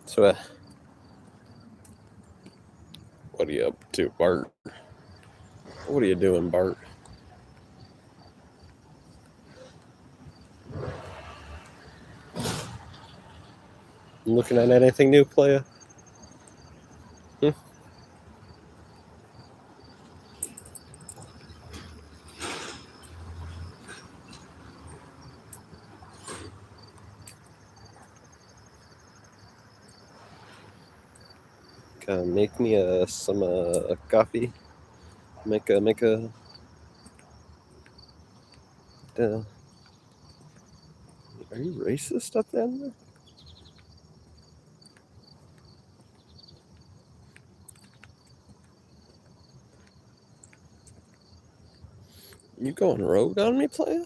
So, what are you up to, Bart? What are you doing, Bart? Looking at anything new, playa? Make me some coffee. Make a. Are you racist up there? You going rogue on me, playa?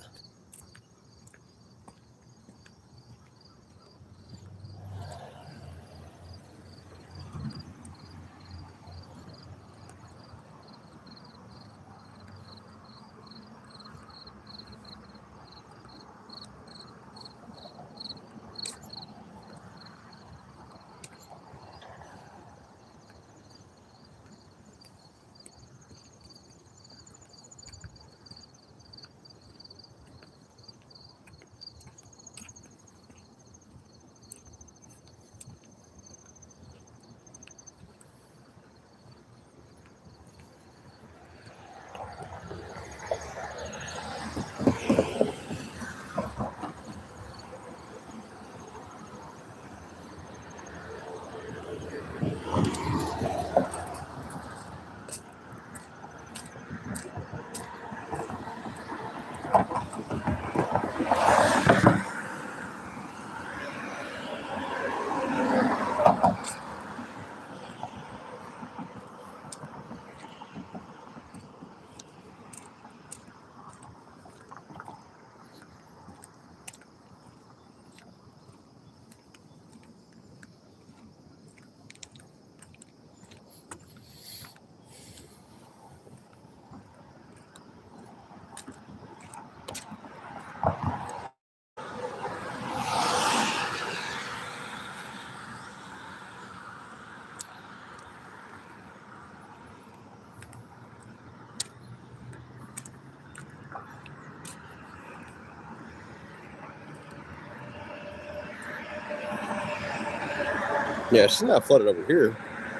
Yeah, she's not flooded over here.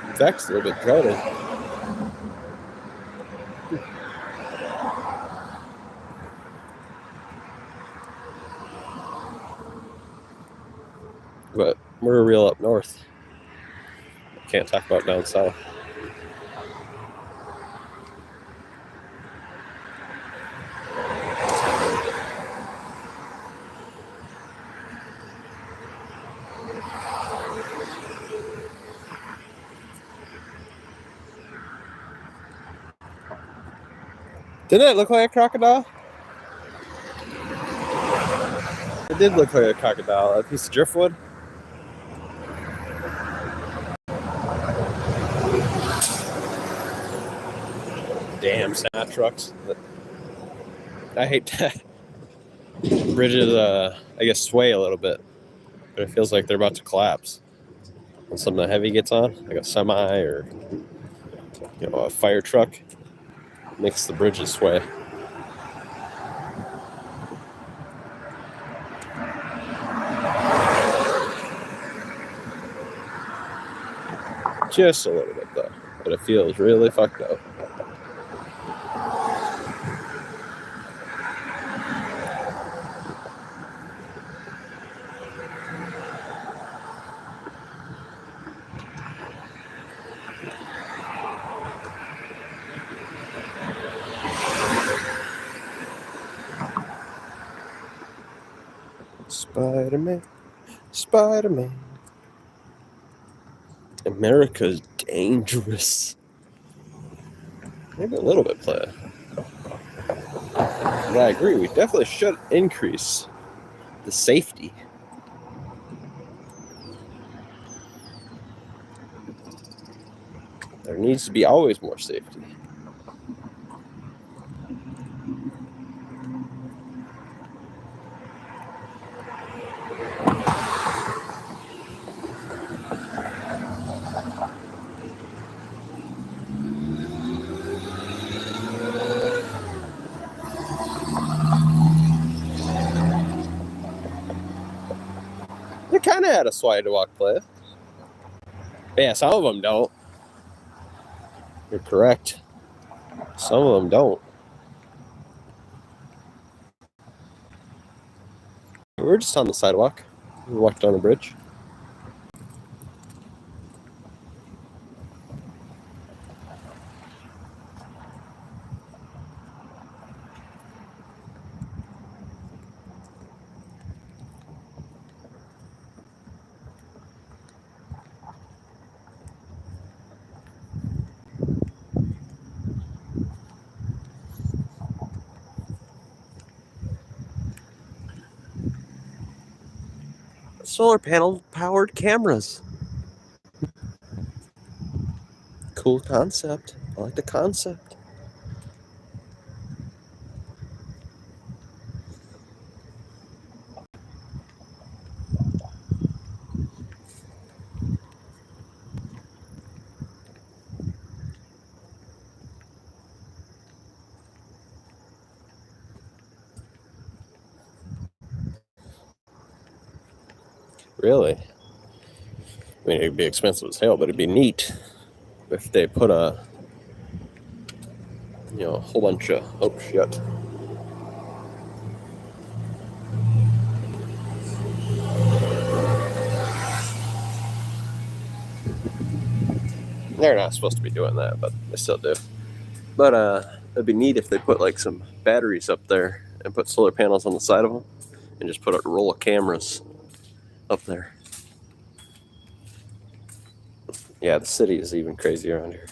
In fact, it's a little bit crowded. But we're real up north. Can't talk about down south. Didn't it look like a crocodile? It did look like a crocodile. A piece of driftwood. Damn snap trucks. I hate that. Bridges, I guess, sway a little bit, but it feels like they're about to collapse. When something heavy gets on, like a semi or a fire truck, makes the bridges sway. Just a little bit though, but it feels really fucked up. Spider-Man, Spider-Man. America's dangerous. Maybe a little bit, play. But I agree, we definitely should increase the safety. There needs to be always more safety. It kind had a sidewalk play. Yeah, some of them don't. You're correct. Some of them don't. We're just on the sidewalk. We walked on a bridge. Solar panel powered cameras. Cool concept. I like the concept. Really? I mean, it'd be expensive as hell, but it'd be neat if they put a whole bunch of, oh shit. They're not supposed to be doing that, but they still do. But it'd be neat if they put like some batteries up there and put solar panels on the side of them and just put a roll of cameras up there. Yeah, the city is even crazy around here.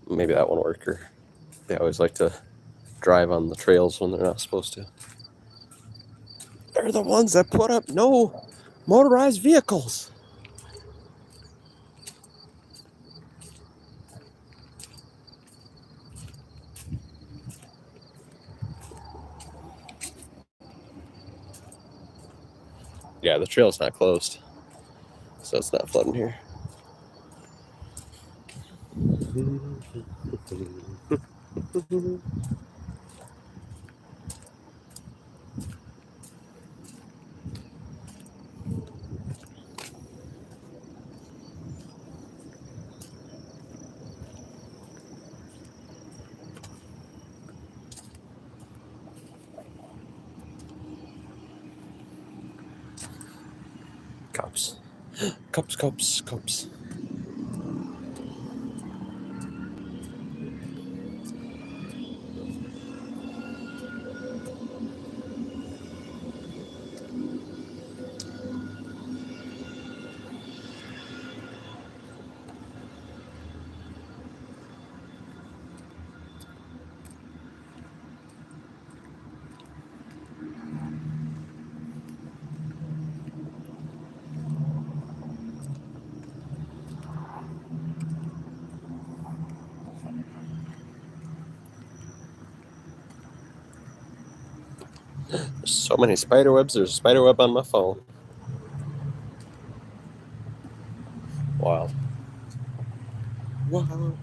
Maybe that won't work, or they always like to drive on the trails when they're not supposed to. They're the ones that put up no motorized vehicles. Yeah, the trail's not closed, so it's not flooding here. Cops. Cops. There's so many spider webs. There's a spider web on my phone. Wild. Wild.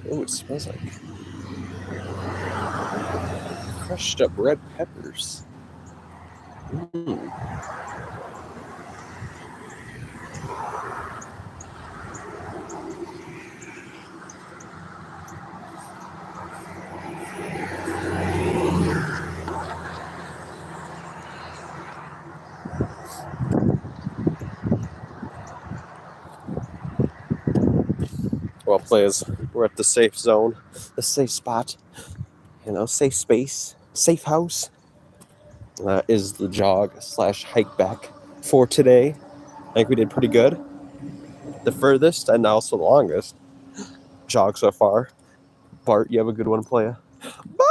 Oh, it smells like crushed up red peppers. Mm. Well, players, we're at the safe zone, the safe spot, safe space, safe house. Is the jog / hike back for today. I think we did pretty good. The furthest and also the longest jog so far. Bart, you have a good one, playa? Bart!